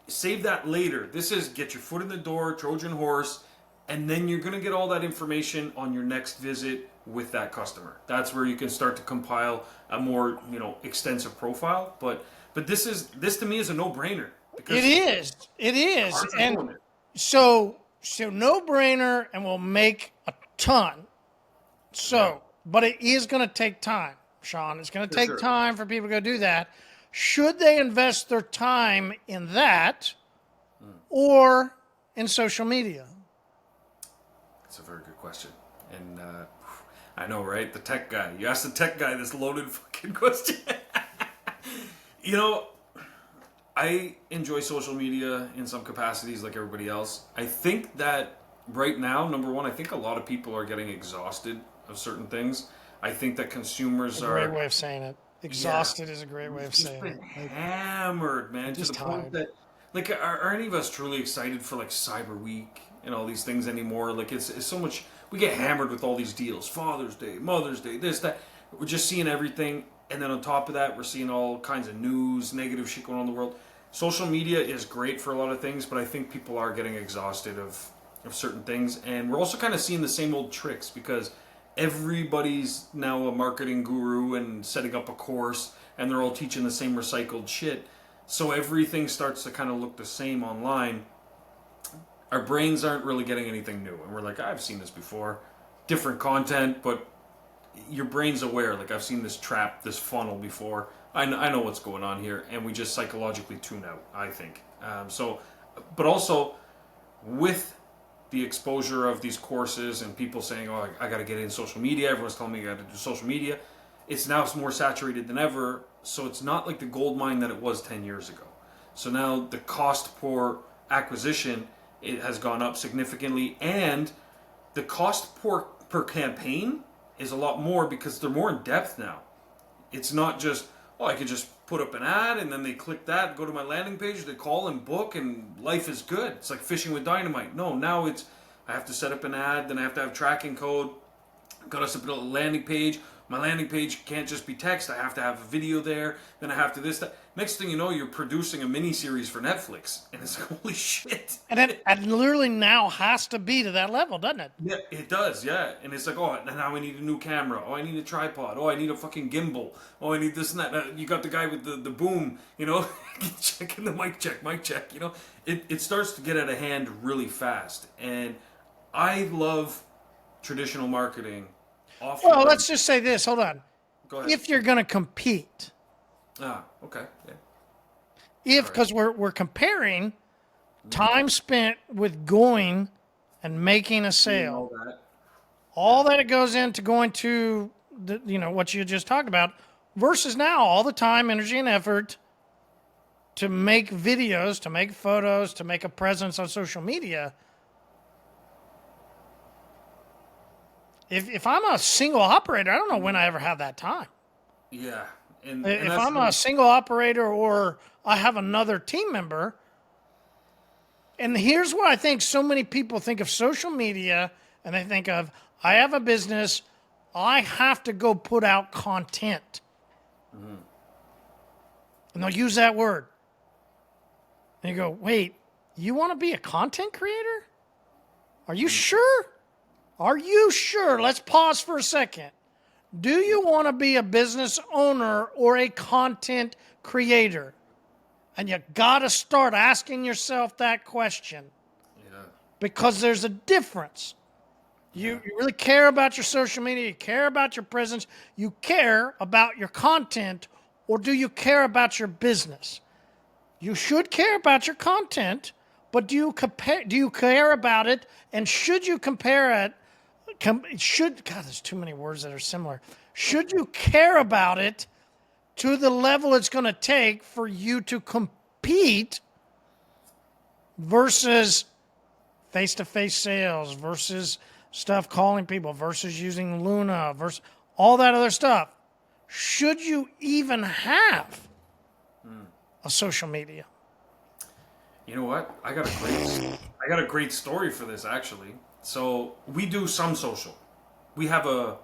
save that later. This is get your foot in the door, Trojan horse, and then you're gonna get all that information on your next visit with that customer. That's where you can start to compile a more, extensive profile. But this to me is a no brainer because It is. It is. cars are And doing it. so no brainer and we'll make a ton. Yeah, But it is going to take time, Sean. It's going to for take sure. time for people to go do that. Should they invest their time in that or in social media? That's a very good question. And I know, right? The tech guy. You asked the tech guy this loaded fucking question. you know, I enjoy social media in some capacities like everybody else. I think that right now, number one, I think a lot of people are getting exhausted of certain things. I think that consumers A great are, way of saying it. yeah, Exhausted is a great way we've of just saying been it. Like, hammered, man, to just the point tired. that, like, are any of us truly excited for, like, Cyber Week and all these things anymore? Like, it's so much, we get hammered with all these deals Father's Day, Mother's Day, this, that. We're just seeing everything. And then on top of that, we're seeing all kinds of news, negative shit going on in the world. Social media is great for a lot of things, but I think people are getting exhausted of certain things. And we're also kind of seeing the same old tricks because everybody's now a marketing guru and setting up a course and they're all teaching the same recycled shit. So everything starts to kind of look the same online. Our brains aren't really getting anything new. And we're like, I've seen this before. Different content, but your brain's aware. Like, I've seen this trap, this funnel before. I know what's going on here. And we just psychologically tune out, I think. But also, with the exposure of these courses and people saying, oh, I got to get in social media. Everyone's telling me I got to do social media. It's now more saturated than ever. So it's not like the gold mine that it was 10 years ago. So now the cost per acquisition, it has gone up significantly. And the cost per campaign is a lot more because they're more in depth now. It's not just, oh, I could just put up an ad and then they click that, go to my landing page, they call and book, and life is good. It's like fishing with dynamite. No, now it's, I have to set up an ad, then I have to have tracking code, got to set up a landing page. My landing page can't just be text. I have to have a video there. Then I have to this, that. Next thing you know, you're producing a mini series for Netflix, and it's like, holy shit. And it literally now has to be to that level, doesn't it? Yeah, it does, yeah. And it's like, oh, now I need a new camera. Oh, I need a tripod. Oh, I need a fucking gimbal. Oh, I need this and that. You got the guy with the boom, checking the mic check, It starts to get out of hand really fast. And I love traditional marketing. Well, Offline. let's just say this. Hold on. Go ahead. If you're going to compete, Okay, yeah. because we're comparing time spent with going and making a Doing sale, all that. all that it goes into going to what you just talked about, versus now all the time, energy, and effort to make videos, to make photos, to make a presence on social media. If I'm a single operator, I don't know when I ever have that time. Yeah. And If that's I'm a single operator or I have another team member, and here's what I think so many people think of social media, and they think of, I have a business, I have to go put out content. And they'll use that word. And you go, wait, you want to be a content creator? Are you sure? Are you sure? Let's pause for a second. Do you want to be a business owner or a content creator? And you got to start asking yourself that question. Yeah. Because there's a difference. You really care about your social media, you care about your presence, you care about your content, or do you care about your business? You should care about your content, but do you care about it, and should you compare it? God, there's too many words that are similar. Should you care about it to the level it's going to take for you to compete versus face-to-face sales versus stuff calling people versus using Luna versus all that other stuff? Should you even have a social media? You know what? I got a great story for this actually. So we do some social. We have a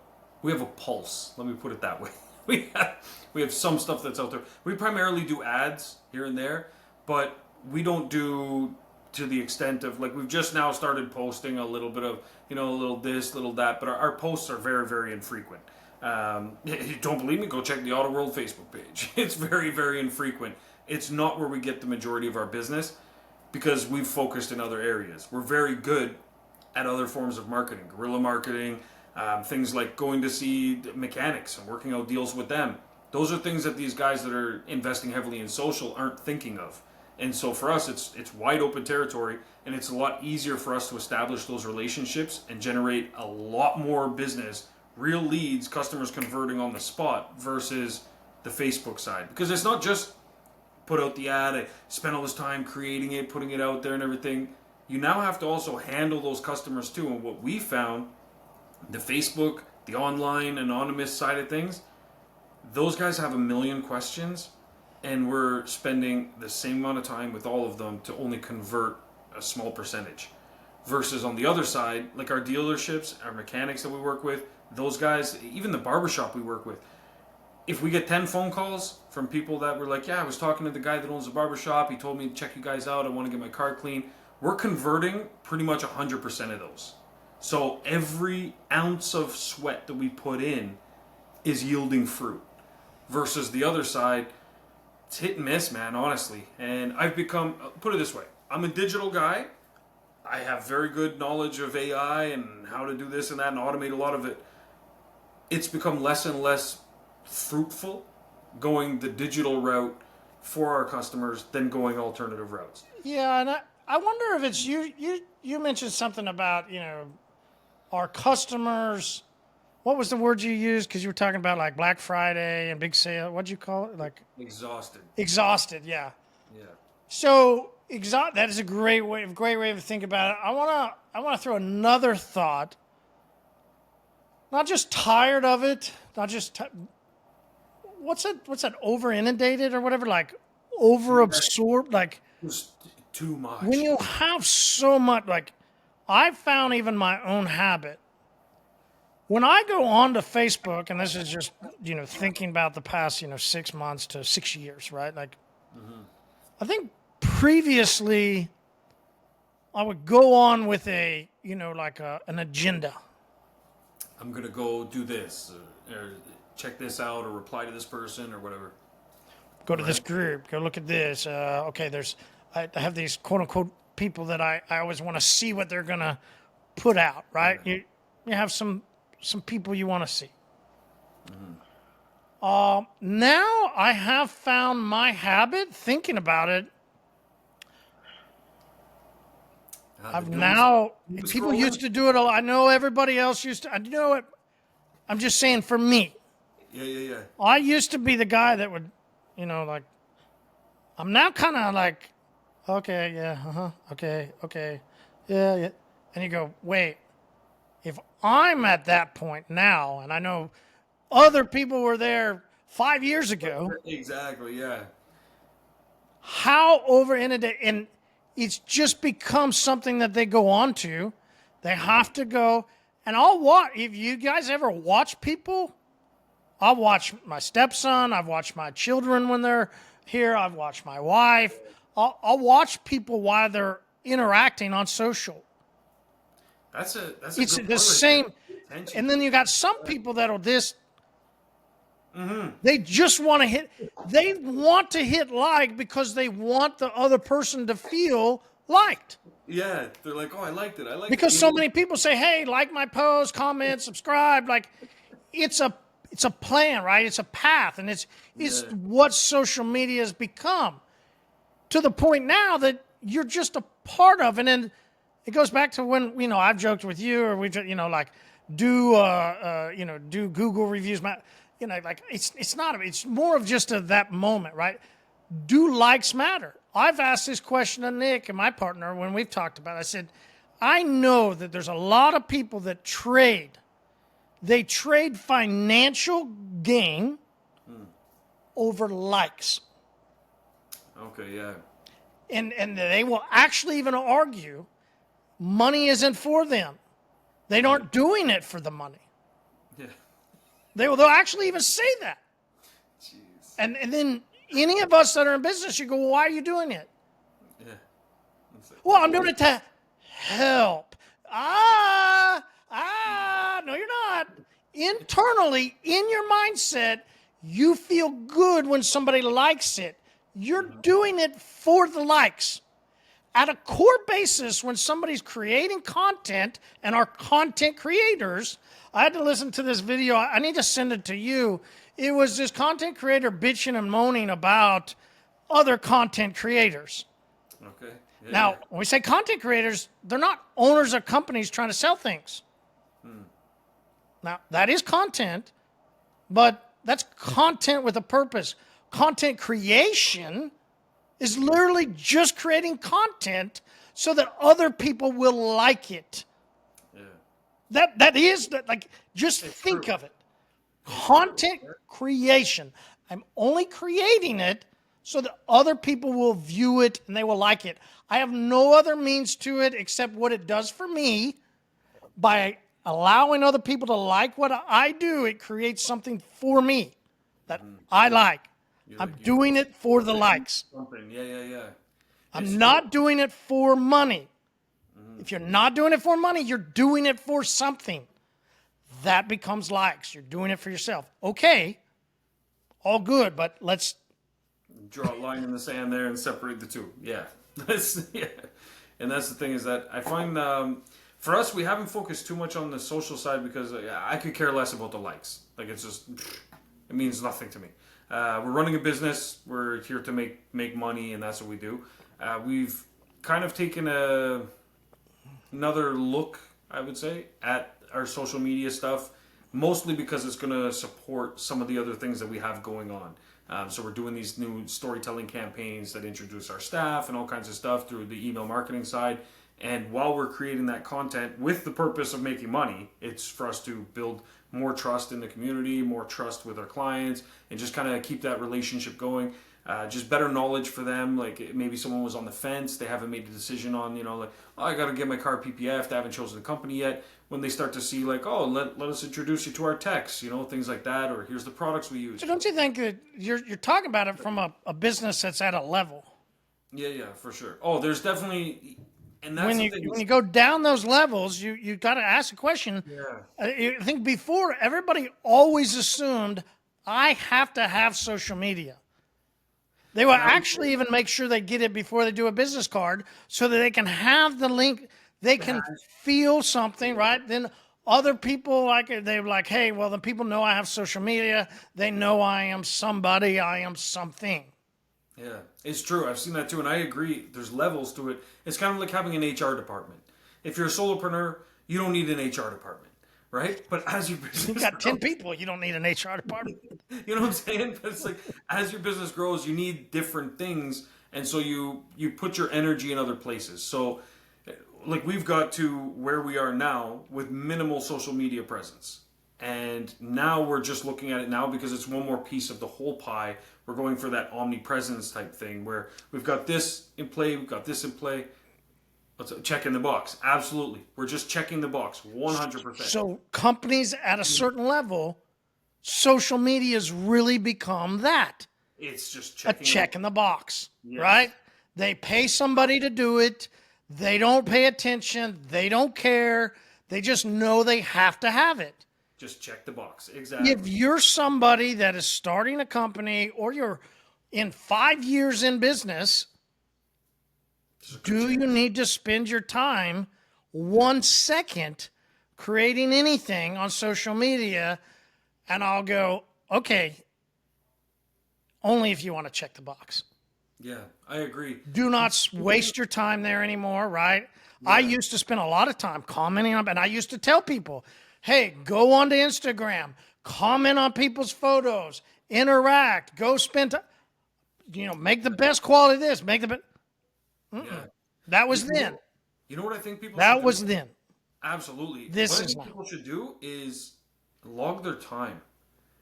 pulse. Let me put it that way. We have some stuff that's out there. We primarily do ads here and there, but we don't do to the extent of, like, we've just now started posting a little bit of, a little this, little that, but our posts are very, very infrequent. You don't believe me? Go check the Auto World Facebook page. It's very, very infrequent. It's not where we get the majority of our business because we've focused in other areas. We're very good at other forms of marketing, guerrilla marketing, things like going to see mechanics and working out deals with them. Those are things that these guys that are investing heavily in social aren't thinking of. And so for us, it's wide open territory, and it's a lot easier for us to establish those relationships and generate a lot more business, real leads, customers converting on the spot versus the Facebook side. Because it's not just put out the ad, I spend all this time creating it, putting it out there and everything. You now have to also handle those customers too. And what we found, the Facebook, the online anonymous side of things, those guys have a million questions, and we're spending the same amount of time with all of them to only convert a small percentage. Versus on the other side, like our dealerships, our mechanics that we work with, those guys, even the barbershop we work with, if we get 10 phone calls from people that were like, yeah, I was talking to the guy that owns the barbershop, he told me to check you guys out, I want to get my car clean, we're converting pretty much 100% of those. So every ounce of sweat that we put in is yielding fruit. Versus the other side, it's hit and miss, man, honestly. And I've become, put it this way, I'm a digital guy. I have very good knowledge of AI and how to do this and that and automate a lot of it. It's become less and less fruitful going the digital route for our customers than going alternative routes. Yeah, and I wonder if it's you mentioned something about, our customers. What was the word you used? Because you were talking about like Black Friday and big sale. What'd you call it? Like Exhausted. Exhausted, yeah. Yeah. So that is a great way to think about it. I wanna throw another thought. Not just tired of it. Not just what's that? Over inundated or whatever? Like over absorbed. Like It's too much. when you have so much. Like I've found even my own habit. When I go on to Facebook, and this is just, thinking about the past, 6 months to 6 years, right? Like, I think previously I would go on with an agenda. I'm going to go do this, or check this out, or reply to this person, or whatever. Go to this group, go look at this. Okay, I have these quote unquote people that I always want to see what they're going to put out, right? Yeah. You have some people you want to see. Now I have found my habit, thinking about it. People used to do it a lot. I know everybody else used to. I know it. I'm just saying for me. Yeah. I used to be the guy that would, I'm now kind of like, okay, yeah, okay, yeah. And you go, wait. If I'm at that point now, and I know other people were there 5 years ago. Exactly, yeah. How over inundated, and it's just become something that they go on to. They have to go, and I'll watch. If you guys ever watch people, I'll watch my stepson. I've watched my children when they're here. I've watched my wife. I'll watch people while they're interacting on social. That's a It's good the point right there. same. Attention. And then you got some people that'll they just want to hit, they want to hit like because they want the other person to feel liked. Yeah, they're like, oh, I liked it. I liked it. Because so many people say, hey, like my post, comment, subscribe. Like it's a plan, right? It's a path, and it's Yeah, what social media has become to the point now that you're just a part of. And then it goes back to when I've joked with you, or like do do Google reviews. Like it's not. It's more of just that moment, right? Do likes matter? I've asked this question to Nick and my partner when we've talked about it. I said, I know that there's a lot of people that trade. They trade financial gain over likes. okay, yeah. And they will actually even argue money isn't for them. They aren't doing it for the money. Yeah. They'll actually even say that. Jeez. And then any of us that are in business, you go, well, why are you doing it? Yeah. It's like, Well, I'm doing it to help. No, you're not. Internally, in your mindset, you feel good when somebody likes it. You're doing it for the likes. At a core basis, when somebody's creating content and are content creators, I had to listen to this video. I need to send it to you. It was this content creator bitching and moaning about other content creators. okay. Yeah, Now, yeah. when we say content creators, they're not owners of companies trying to sell things. Now, that is content, but that's content with a purpose. Content creation is literally just creating content so that other people will like it. Yeah. That is that, like, just think true. of it. Content creation. I'm only creating it so that other people will view it and they will like it. I have no other means to it except what it does for me. By allowing other people to like what I do, it creates something for me that I like. I'm doing it for the likes. Something. Yeah, yeah, yeah. I'm not doing it for money. If you're not doing it for money, you're doing it for something. That becomes likes. You're doing it for yourself. Okay, all good, but let's. Draw a line in the sand there and separate the two. Yeah. Yeah. And that's the thing is that I find for us, we haven't focused too much on the social side because I could care less about the likes. Like it's just, it means nothing to me. We're running a business. We're here to make money, and that's what we do. We've kind of taken another look, I would say, at our social media stuff, mostly because it's going to support some of the other things that we have going on. So we're doing these new storytelling campaigns that introduce our staff and all kinds of stuff through the email marketing side. And while we're creating that content with the purpose of making money, it's for us to build more trust in the community, more trust with our clients, and just kind of keep that relationship going. Just better knowledge for them. Like maybe someone was on the fence, they haven't made a decision on, like, oh, I got to get my car PPF, they haven't chosen the company yet. When they start to see, like, oh, let us introduce you to our techs, things like that, or here's the products we use. So don't you think that you're talking about it from a business that's at a level? Yeah, for sure. Oh, there's definitely, and that's When the you thing. when you go down those levels, you got to ask a question. Yeah. I think before everybody always assumed I have to have social media. They will actually even make sure they get it before they do a business card so that they can have the link. They can feel something, right? Then other people they're like, hey, well, the people know I have social media. They know I am somebody. I am something. Yeah, it's true. I've seen that too, and I agree. There's levels to it. It's kind of like having an HR department. If you're a solopreneur, you don't need an HR department, right? But as your business You got 10 grows, people. You don't need an HR department. you know what I'm saying? But it's like as your business grows, you need different things, and so you put your energy in other places. So, like we've got to where we are now with minimal social media presence. And now we're just looking at it now because it's one more piece of the whole pie. We're going for that omnipresence type thing where we've got this in play, we've got this in play. Let's check in the box. Absolutely. We're just checking the box 100%. So companies at a certain level, social media has really become that. It's just A checking check in the box, Yes. right? They pay somebody to do it. They don't pay attention. They don't care. They just know they have to have it. Just check the box. Exactly. If you're somebody that is starting a company or you're in 5 years in business, do you need to spend your time 1 second creating anything on social media? And I'll go, okay, only if you want to check the box. Yeah, I agree. Do not waste your time there anymore, right? Yeah. I used to spend a lot of time commenting on, and I used to tell people, hey, go onto Instagram, comment on people's photos, interact, go spend time, make the best quality of this, make the best. Yeah. That was then. You know what I think people that should was do? then. Absolutely. This what is what people should do is log their time.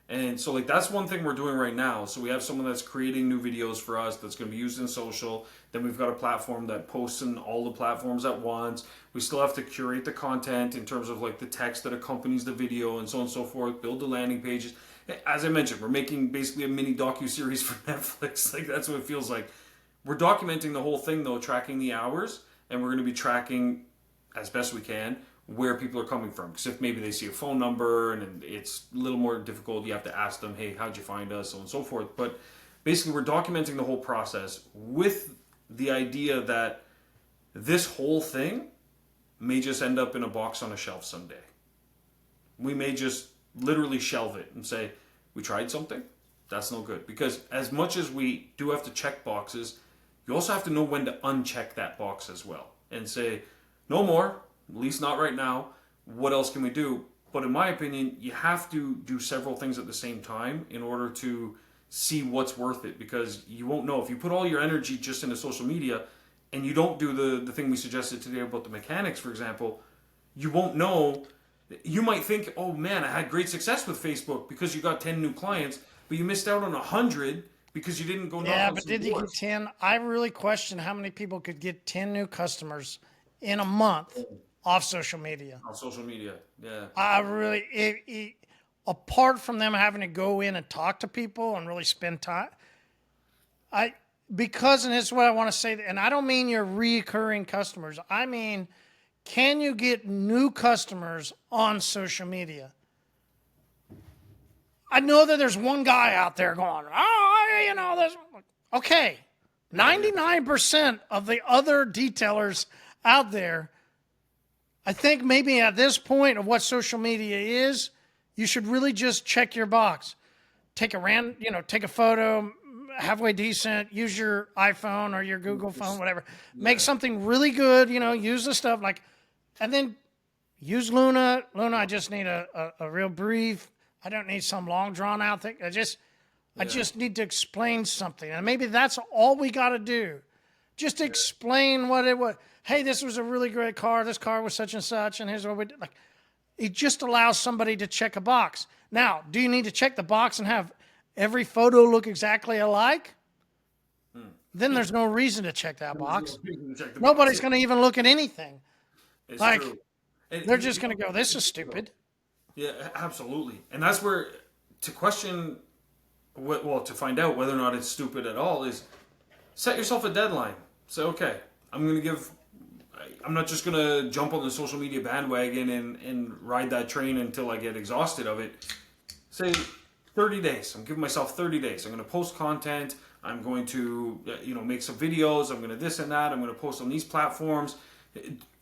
And so, like, that's one thing we're doing right now. So we have someone that's creating new videos for us that's going to be used in social. Then we've got a platform that posts in all the platforms at once. We still have to curate the content in terms of, like, the text that accompanies the video and so on and so forth. Build the landing pages. As I mentioned, we're making basically a mini docu-series for Netflix. Like, that's what it feels like. We're documenting the whole thing, though, tracking the hours. And we're going to be tracking, as best we can, where people are coming from. Because if maybe they see a phone number and it's a little more difficult, you have to ask them, hey, how'd you find us, so on and so forth. But basically, we're documenting the whole process with the idea that this whole thing may just end up in a box on a shelf someday. We may just literally shelve it and say, we tried something, that's no good. Because as much as we do have to check boxes, you also have to know when to uncheck that box as well and say, no more. At least not right now. What else can we do? But in my opinion, you have to do several things at the same time in order to see what's worth it, because you won't know. If you put all your energy just into social media and you don't do the thing we suggested today about the mechanics, for example, you won't know. You might think, oh man, I had great success with Facebook because you got 10 new clients, but you missed out on 100 because you didn't go knock on some doors. Yeah, but did you get 10? I really question how many people could get 10 new customers in a month off social media. On social media, yeah. I really, apart from them having to go in and talk to people and really spend time, and this is what I want to say, and I don't mean your recurring customers. I mean, can you get new customers on social media? I know that there's one guy out there going, there's, okay, 99% of the other detailers out there, I think maybe at this point of what social media is, you should really just check your box. Take a photo, halfway decent, use your iPhone or your Google phone, whatever. Make something really good, use the stuff and then use Luna. Luna, I just need a real brief. I don't need some long drawn out thing. I just need to explain something. And maybe that's all we got to do. Just explain what it was. Hey, this was a really great car. This car was such and such, and here's what we did. It just allows somebody to check a box. Now, do you need to check the box and have every photo look exactly alike? Then there's no reason to check that box. Nobody's going to even look at anything. It's true. They're just going to go, this is stupid. Yeah, absolutely. And that's where, to question, to find out whether or not it's stupid at all, is set yourself a deadline. Say, okay, I'm not just going to jump on the social media bandwagon and ride that train until I get exhausted of it. Say 30 days. I'm giving myself 30 days. I'm going to post content. I'm going to make some videos. I'm going to this and that. I'm going to post on these platforms.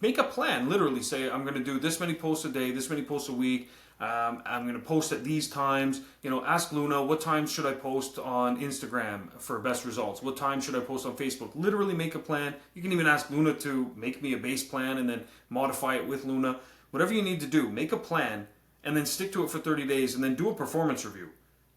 Make a plan. Literally say, I'm going to do this many posts a day, this many posts a week. I'm going to post at these times. Ask Luna, what times should I post on Instagram for best results? What time should I post on Facebook? Literally make a plan. You can even ask Luna to make me a base plan and then modify it with Luna. Whatever you need to do, make a plan and then stick to it for 30 days and then do a performance review.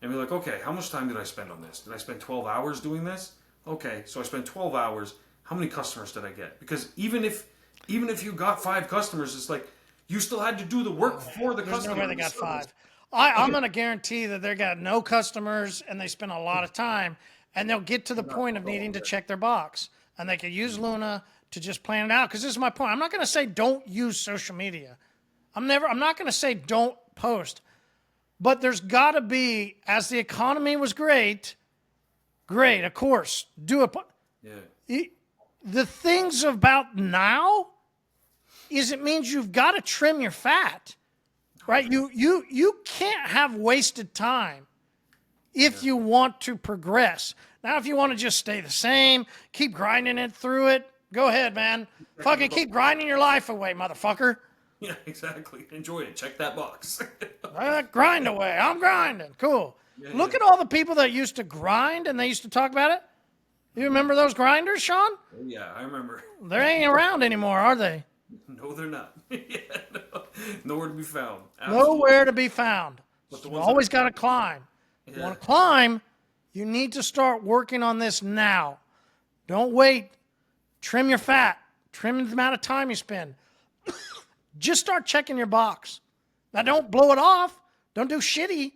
And be like, okay, how much time did I spend on this? Did I spend 12 hours doing this? Okay, so I spent 12 hours. How many customers did I get? Because even if you got 5 customers, it's like, you still had to do the work for the customer. There's no way they got 5. I'm going to guarantee that they got no customers and they spend a lot of time, and they'll get to the point of needing to check their box. And they could use Luna to just plan it out. Because this is my point. I'm not going to say don't use social media. I'm not going to say don't post. But there's got to be, as the economy was great, of course, do it. Yeah. the things about now is it means you've got to trim your fat, right? You can't have wasted time if you want to progress. Now, if you want to just stay the same, keep grinding it through it, go ahead, man. Fucking keep grinding your life away, motherfucker. Yeah, exactly. Enjoy it. Check that box. Grind away. I'm grinding. Cool. Look at all the people that used to grind and they used to talk about it. You remember those grinders, Sean? Yeah, I remember. They ain't around anymore, are they? No, they're not. Nowhere to be found. Absolutely. Nowhere to be found. But You always got to climb. Yeah. You want to climb, you need to start working on this now. Don't wait. Trim your fat. Trim the amount of time you spend. Just start checking your box. Now, don't blow it off. Don't do shitty.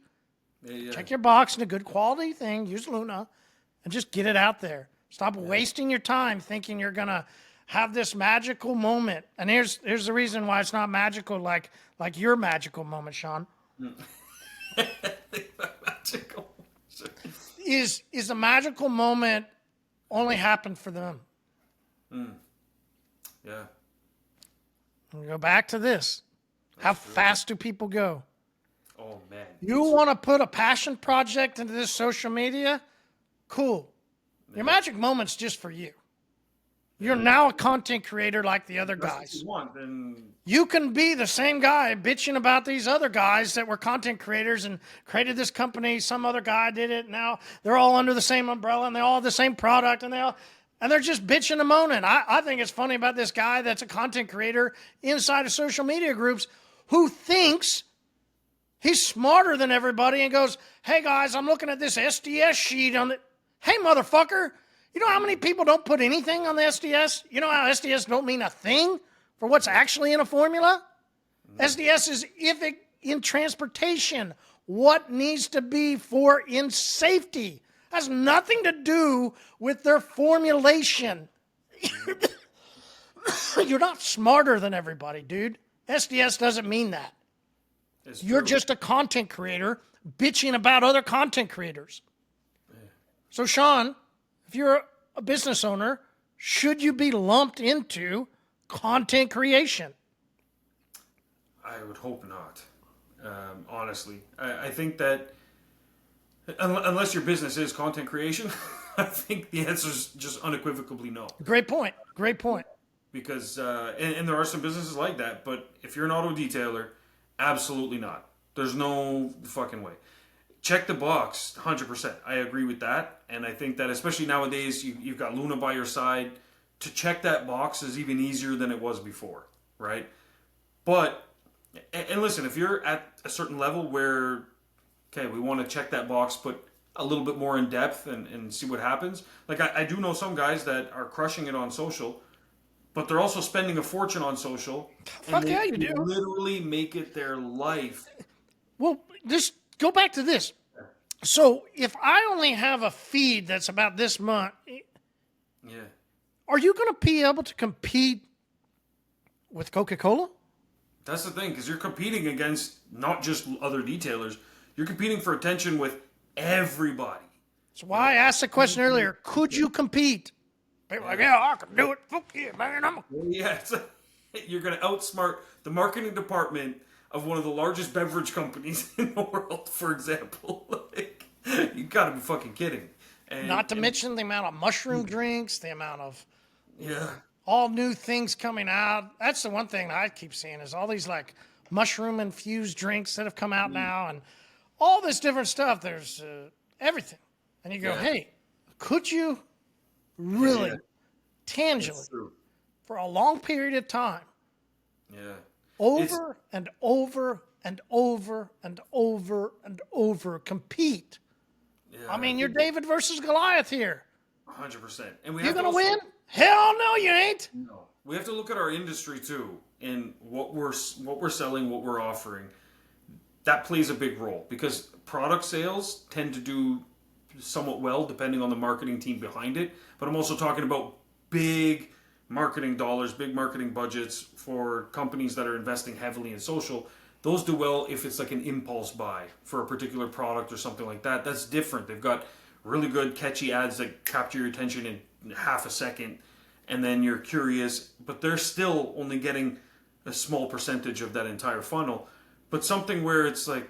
Yeah. Check your box in a good quality thing. Use Luna. And just get it out there. Stop wasting your time thinking you're going to have this magical moment. And here's the reason why it's not magical like your magical moment, Sean. Magical. Is a magical moment only happened for them. Yeah. We go back to this. How fast do people go? Oh, man. You want to put a passion project into this social media? Cool. Your magic moment's just for you. You're now a content creator like the other guys. If you want, then You can be the same guy bitching about these other guys that were content creators and created this company. Some other guy did it. Now they're all under the same umbrella and they all have the same product and they're just bitching and moaning. I think it's funny about this guy that's a content creator inside of social media groups who thinks he's smarter than everybody and goes, hey guys, I'm looking at this SDS sheet on the... Hey motherfucker, you know how many people don't put anything on the SDS? You know how SDS don't mean a thing for what's actually in a formula? SDS is if it, in transportation, what needs to be for in safety. Has nothing to do with their formulation. You're not smarter than everybody, dude. SDS doesn't mean that. You're just a content creator bitching about other content creators. So, Sean, if you're a business owner, should you be lumped into content creation? I would hope not. Honestly, I think that unless your business is content creation, I think the answer is just unequivocally no. Great point. Great point. Because and there are some businesses like that, but if you're an auto detailer, absolutely not. There's no fucking way. Check the box, 100%. I agree with that, and I think that especially nowadays, you've got Luna by your side. To check that box is even easier than it was before, right? But and listen, if you're at a certain level where, okay, we want to check that box, but a little bit more in depth and see what happens. Like I do know some guys that are crushing it on social, but they're also spending a fortune on social. Fuck yeah, you do. Literally make it their life. Well, just go back to this. So if I only have a feed that's about this month, Yeah. are you going to be able to compete with Coca-Cola? That's the thing, because you're competing against not just other detailers. You're competing for attention with everybody. That's why I asked the question earlier. Could you compete? People are like, yeah, I can do it. Fuck yeah, man. Yeah, you're going to outsmart the marketing department of one of the largest beverage companies in the world, for example. Like, you got to be fucking kidding. Not to mention the amount of mushroom drinks, the amount of all new things coming out. That's the one thing I keep seeing is all these like mushroom infused drinks that have come out now and all this different stuff. There's everything. And you go, hey, could you really tangibly for a long period of time over and over and over and over and over compete? I mean, you're David versus Goliath here. 100%. And you're going to win? Hell no, you ain't. No. We have to look at our industry, too, and what we're selling, what we're offering. That plays a big role, because product sales tend to do somewhat well, depending on the marketing team behind it. But I'm also talking about big marketing dollars, big marketing budgets for companies that are investing heavily in social. Those do well if it's like an impulse buy for a particular product or something like that. That's different. They've got really good catchy ads that capture your attention in half a second. and then you're curious, but they're still only getting a small percentage of that entire funnel. But something where it's like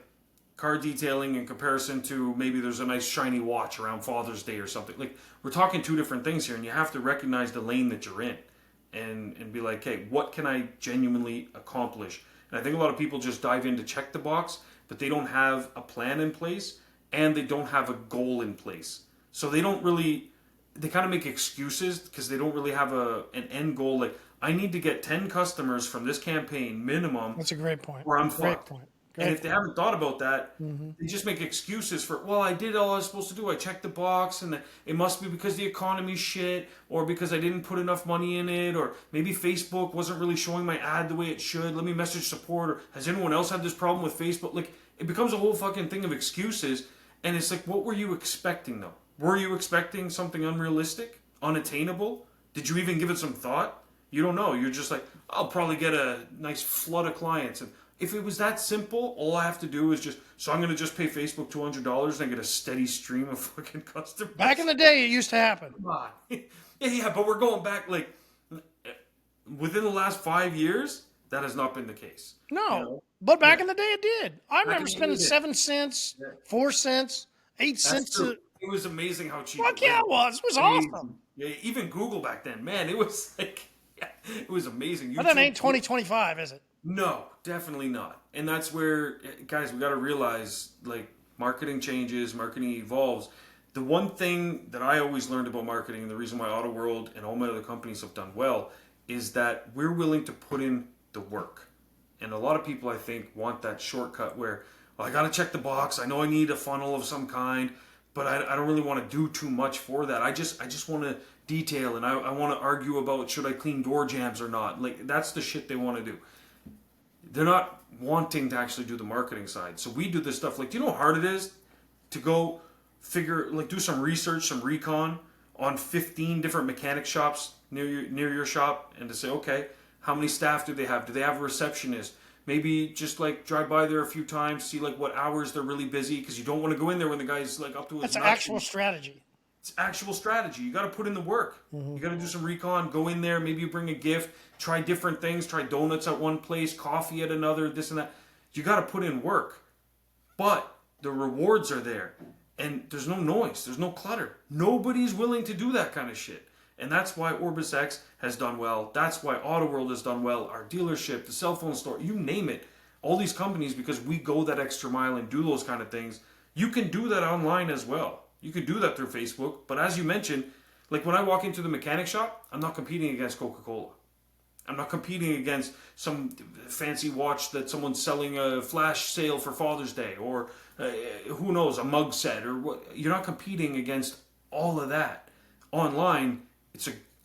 car detailing in comparison to maybe there's a nice shiny watch around Father's Day or something. Like, we're talking two different things here, and you have to recognize the lane that you're in and be like, hey, what can I genuinely accomplish? And I think a lot of people just dive in to check the box, but they don't have a plan in place and they don't have a goal in place. So they don't really, they kind of make excuses because they don't really have an end goal. Like, I need to get 10 customers from this campaign minimum, That's a great point. or I'm Great fucked. point. And Great if they haven't thought about that, they just make excuses for, well, I did all I was supposed to do. I checked the box, and it must be because the economy's shit, or because I didn't put enough money in it, or maybe Facebook wasn't really showing my ad the way it should. Let me message support, or has anyone else had this problem with Facebook? Like, it becomes a whole fucking thing of excuses, and it's like, what were you expecting, though? Were you expecting something unrealistic, unattainable? Did you even give it some thought? You don't know. You're just like, I'll probably get a nice flood of clients, and if it was that simple, all I have to do is so I'm going to just pay Facebook $200 and I get a steady stream of fucking customers. Back in the day, it used to happen. Come on. yeah, but we're going back, like, within the last 5 years, that has not been the case. No, You know? but back in the day, it did. I remember in the spending day, it did. 7 cents, 4 cents, 8 That's cents. true. It was amazing how cheap Fuck it yeah, was. it was. It was awesome. Yeah, even Google back then, man, it was like, yeah, it was amazing. But that ain't 2025, is it? No, definitely not. And that's where, guys, we got to realize, like, marketing changes, marketing evolves. The one thing that I always learned about marketing, and the reason why Auto World and all my other companies have done well, is that we're willing to put in the work. And a lot of people, I think, want that shortcut where, well, I got to check the box. I know I need a funnel of some kind, but I don't really want to do too much for that. I just want to detail, and I want to argue about should I clean door jambs or not. Like, that's the shit they want to do. They're not wanting to actually do the marketing side. So we do this stuff. Like, do you know how hard it is to go do some research, some recon on 15 different mechanic shops near your shop, and to say, okay, how many staff do they have? Do they have a receptionist? Maybe just like drive by there a few times, see like what hours they're really busy, because you don't want to go in there when the guy's like up to his That's nuts. actual strategy. It's actual strategy. You got to put in the work. You got to do some recon. Go in there. Maybe you bring a gift. Try different things. Try donuts at one place, coffee at another, this and that. You got to put in work. But the rewards are there. And there's no noise. There's no clutter. Nobody's willing to do that kind of shit. And that's why OrbisX has done well. That's why Auto World has done well. Our dealership, the cell phone store, you name it. All these companies, because we go that extra mile and do those kind of things, you can do that online as well. You could do that through Facebook, but as you mentioned, like when I walk into the mechanic shop, I'm not competing against Coca-Cola. I'm not competing against some fancy watch that someone's selling a flash sale for Father's Day, or who knows, a mug set, or what. You're not competing against all of that. Online,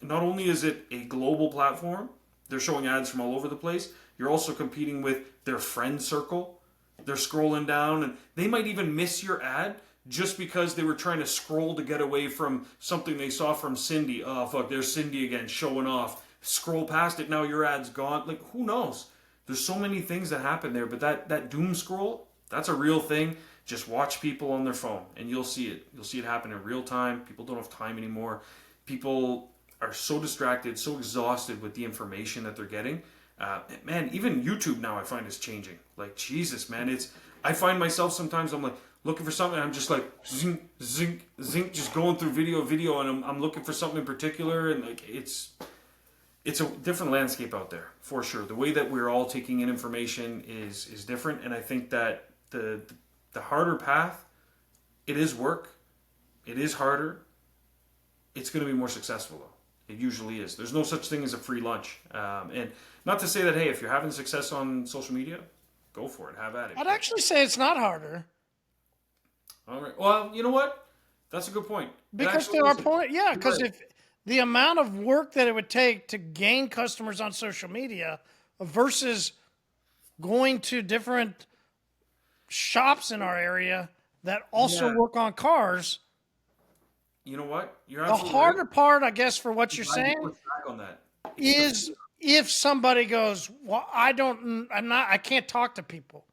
not only is it a global platform, they're showing ads from all over the place, you're also competing with their friend circle. They're scrolling down, and they might even miss your ad just because they were trying to scroll to get away from something they saw from Cindy. Oh, fuck, there's Cindy again, showing off. Scroll past it, now your ad's gone. Like, who knows? There's so many things that happen there, but that doom scroll, that's a real thing. Just watch people on their phone, and you'll see it. You'll see it happen in real time. People don't have time anymore. People are so distracted, so exhausted with the information that they're getting. Man, even YouTube now I find is changing. Like, Jesus, man, I find myself sometimes, I'm like, looking for something, I'm just like zink, zink, zink, just going through video, and I'm looking for something in particular, and like it's a different landscape out there for sure. The way that we're all taking in information is different, and I think that the harder path, it is work, it is harder. It's going to be more successful though. It usually is. There's no such thing as a free lunch, and not to say that hey, if you're having success on social media, go for it, have at it. I'd actually say it's not harder. All right. Well, you know what? That's a good point. Because to our point, yeah, because if the amount of work that it would take to gain customers on social media versus going to different shops in our area that also work on cars. You know what? You're the harder part, I guess, for what you're saying on that is if somebody goes, well, I can't talk to people.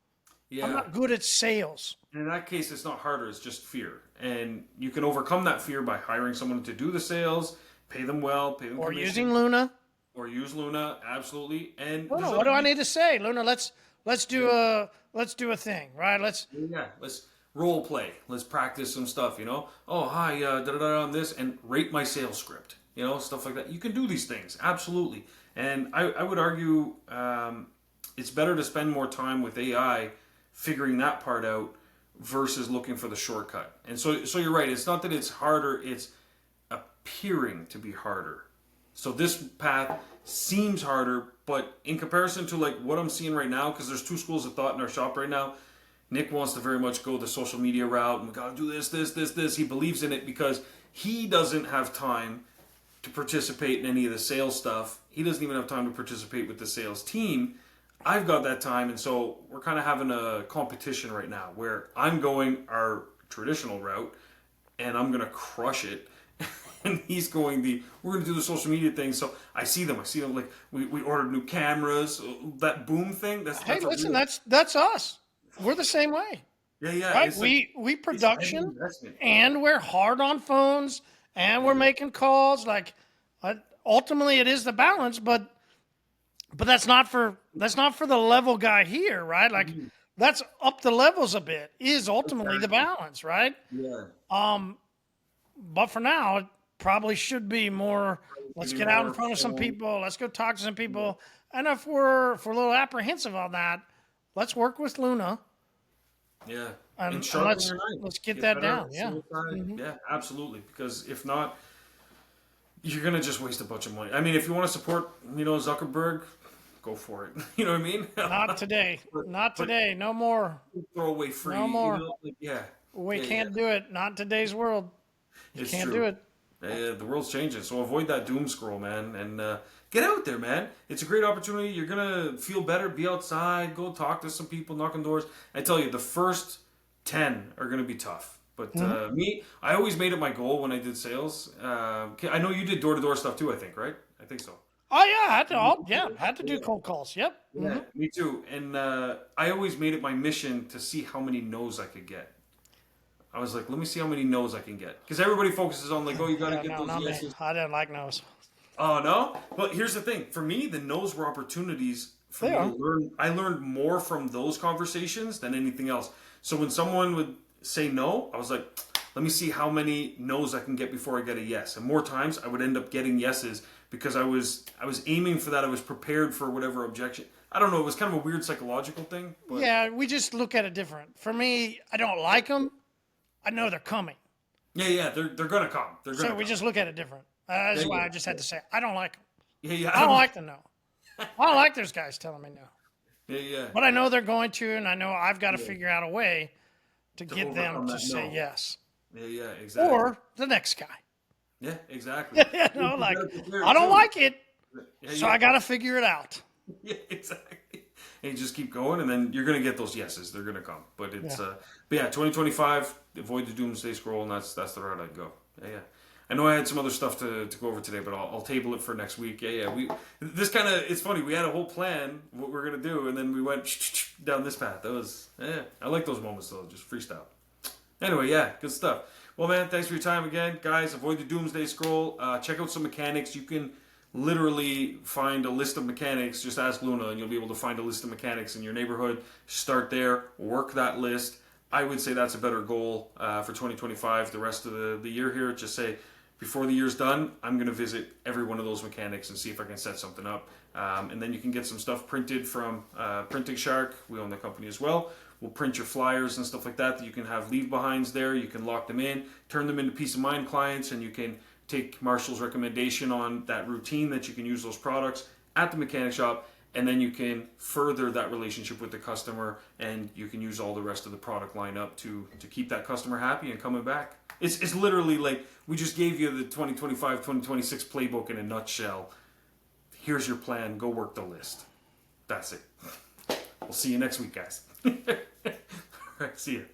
Yeah. I'm not good at sales. And in that case, it's not harder, it's just fear. And you can overcome that fear by hiring someone to do the sales, Pay them well, pay them or commission, using Luna. or use Luna, absolutely. And Luna, there's what other do I people. need to say? Luna, let's do a thing, right? Let's Yeah, let's role play. Let's practice some stuff. Oh, hi, da da da on this, and rate my sales script. Stuff like that. You can do these things, absolutely. And I would argue it's better to spend more time with AI figuring that part out versus looking for the shortcut. And so you're right. It's not that it's harder. It's appearing to be harder. So this path seems harder, but in comparison to like what I'm seeing right now, because there's two schools of thought in our shop right now. Nick wants to very much go the social media route, and we gotta do this, this, this, this. He believes in it because he doesn't have time to participate in any of the sales stuff. He doesn't even have time to participate with the sales team. I've got that time, and so we're kind of having a competition right now where I'm going our traditional route, and I'm gonna crush it. And he's going we're going to do the social media thing. So I see them like we ordered new cameras, that boom thing. Hey, listen, that's us. We're the same way, yeah. right? It's We it's a heavy production, investment. and we're hard on phones, and we're making calls. Like, ultimately, it is the balance, but that's not for the level guy here, right? Like, that's up the levels a bit. Is ultimately the balance, right? Yeah. But for now, it probably should be more. Let's Maybe get out in more front of some phone. people. Let's go talk to some people. And if we're a little apprehensive on that, let's work with Luna Yeah. and Sharpen your knife. let's get that better down. at Yeah. sales side. Yeah, absolutely. Because if not, you're gonna just waste a bunch of money. I mean, if you want to support, Zuckerberg, go for it. You know what I mean? Not today. Not but today. No more. throw away free. No more. Yeah. We Yeah, can't do it. Not in today's world. You It's can't true. do it. The world's changing, so avoid that doom scroll, man, and get out there, man. It's a great opportunity. You're gonna feel better. Be outside. Go talk to some people. Knock on doors. I tell you, the first 10 are gonna be tough. But I always made it my goal when I did sales. I know you did door to door stuff too. I think, right? I think so. Oh yeah, had to do cold calls. Yep. Yeah, me too. And I always made it my mission to see how many no's I could get. I was like, let me see how many no's I can get. Because everybody focuses on like, oh, you got to Yeah, get no, those not me. yeses. I didn't like those. Oh no! But here's the thing. For me, the no's were opportunities for They me to are. learn. I learned more from those conversations than anything else. So when someone would say no, I was like, let me see how many no's I can get before I get a yes. And more times, I would end up getting yeses because I was aiming for that. I was prepared for whatever objection. I don't know. It was kind of a weird psychological thing. But Yeah, we just look at it different. For me, I don't like them. I know they're coming. yeah, they're gonna come. They're gonna So we come. just look at it different. That's Yeah, why yeah, I just had to say I don't like them. yeah. I don't like them no. I don't like those guys telling me no. Yeah. But I know they're going to, and I know I've got to figure out a way to get them overcome to that say no. yes. Yeah, exactly. Or the next guy. Yeah, exactly. You know, You like, gotta prepare I don't too. like it, Yeah, so yeah. I got to figure it out. Yeah, exactly. And you just keep going, and then you're gonna get those yeses. They're gonna come. But it's but yeah, 2025. Avoid the doomsday scroll, and that's the route I'd go. Yeah. I know I had some other stuff to go over today, but I'll table it for next week. Yeah. This kind of it's funny. We had a whole plan what we're gonna do, and then we went down this path. That was I like those moments though, just freestyle. Anyway, yeah, good stuff. Well, man, thanks for your time again, guys. Avoid the doomsday scroll. Check out some mechanics. You can literally find a list of mechanics. Just ask Luna, and you'll be able to find a list of mechanics in your neighborhood. Start there, work that list. I would say that's a better goal for 2025. The rest of the year here, just say before the year's done, I'm going to visit every one of those mechanics and see if I can set something up. And then you can get some stuff printed from Printing Shark. We own the company as well. We'll print your flyers and stuff like that you can have leave behinds there. You can lock them in, turn them into peace of mind clients, and you can take Marshall's recommendation on that routine that you can use those products at the mechanic shop, and then you can further that relationship with the customer, and you can use all the rest of the product line up to keep that customer happy and coming back. It's literally like we just gave you the 2025 2026 playbook in a nutshell. Here's your plan. Go work the list. That's it. We'll see you next week, guys. All right, see you.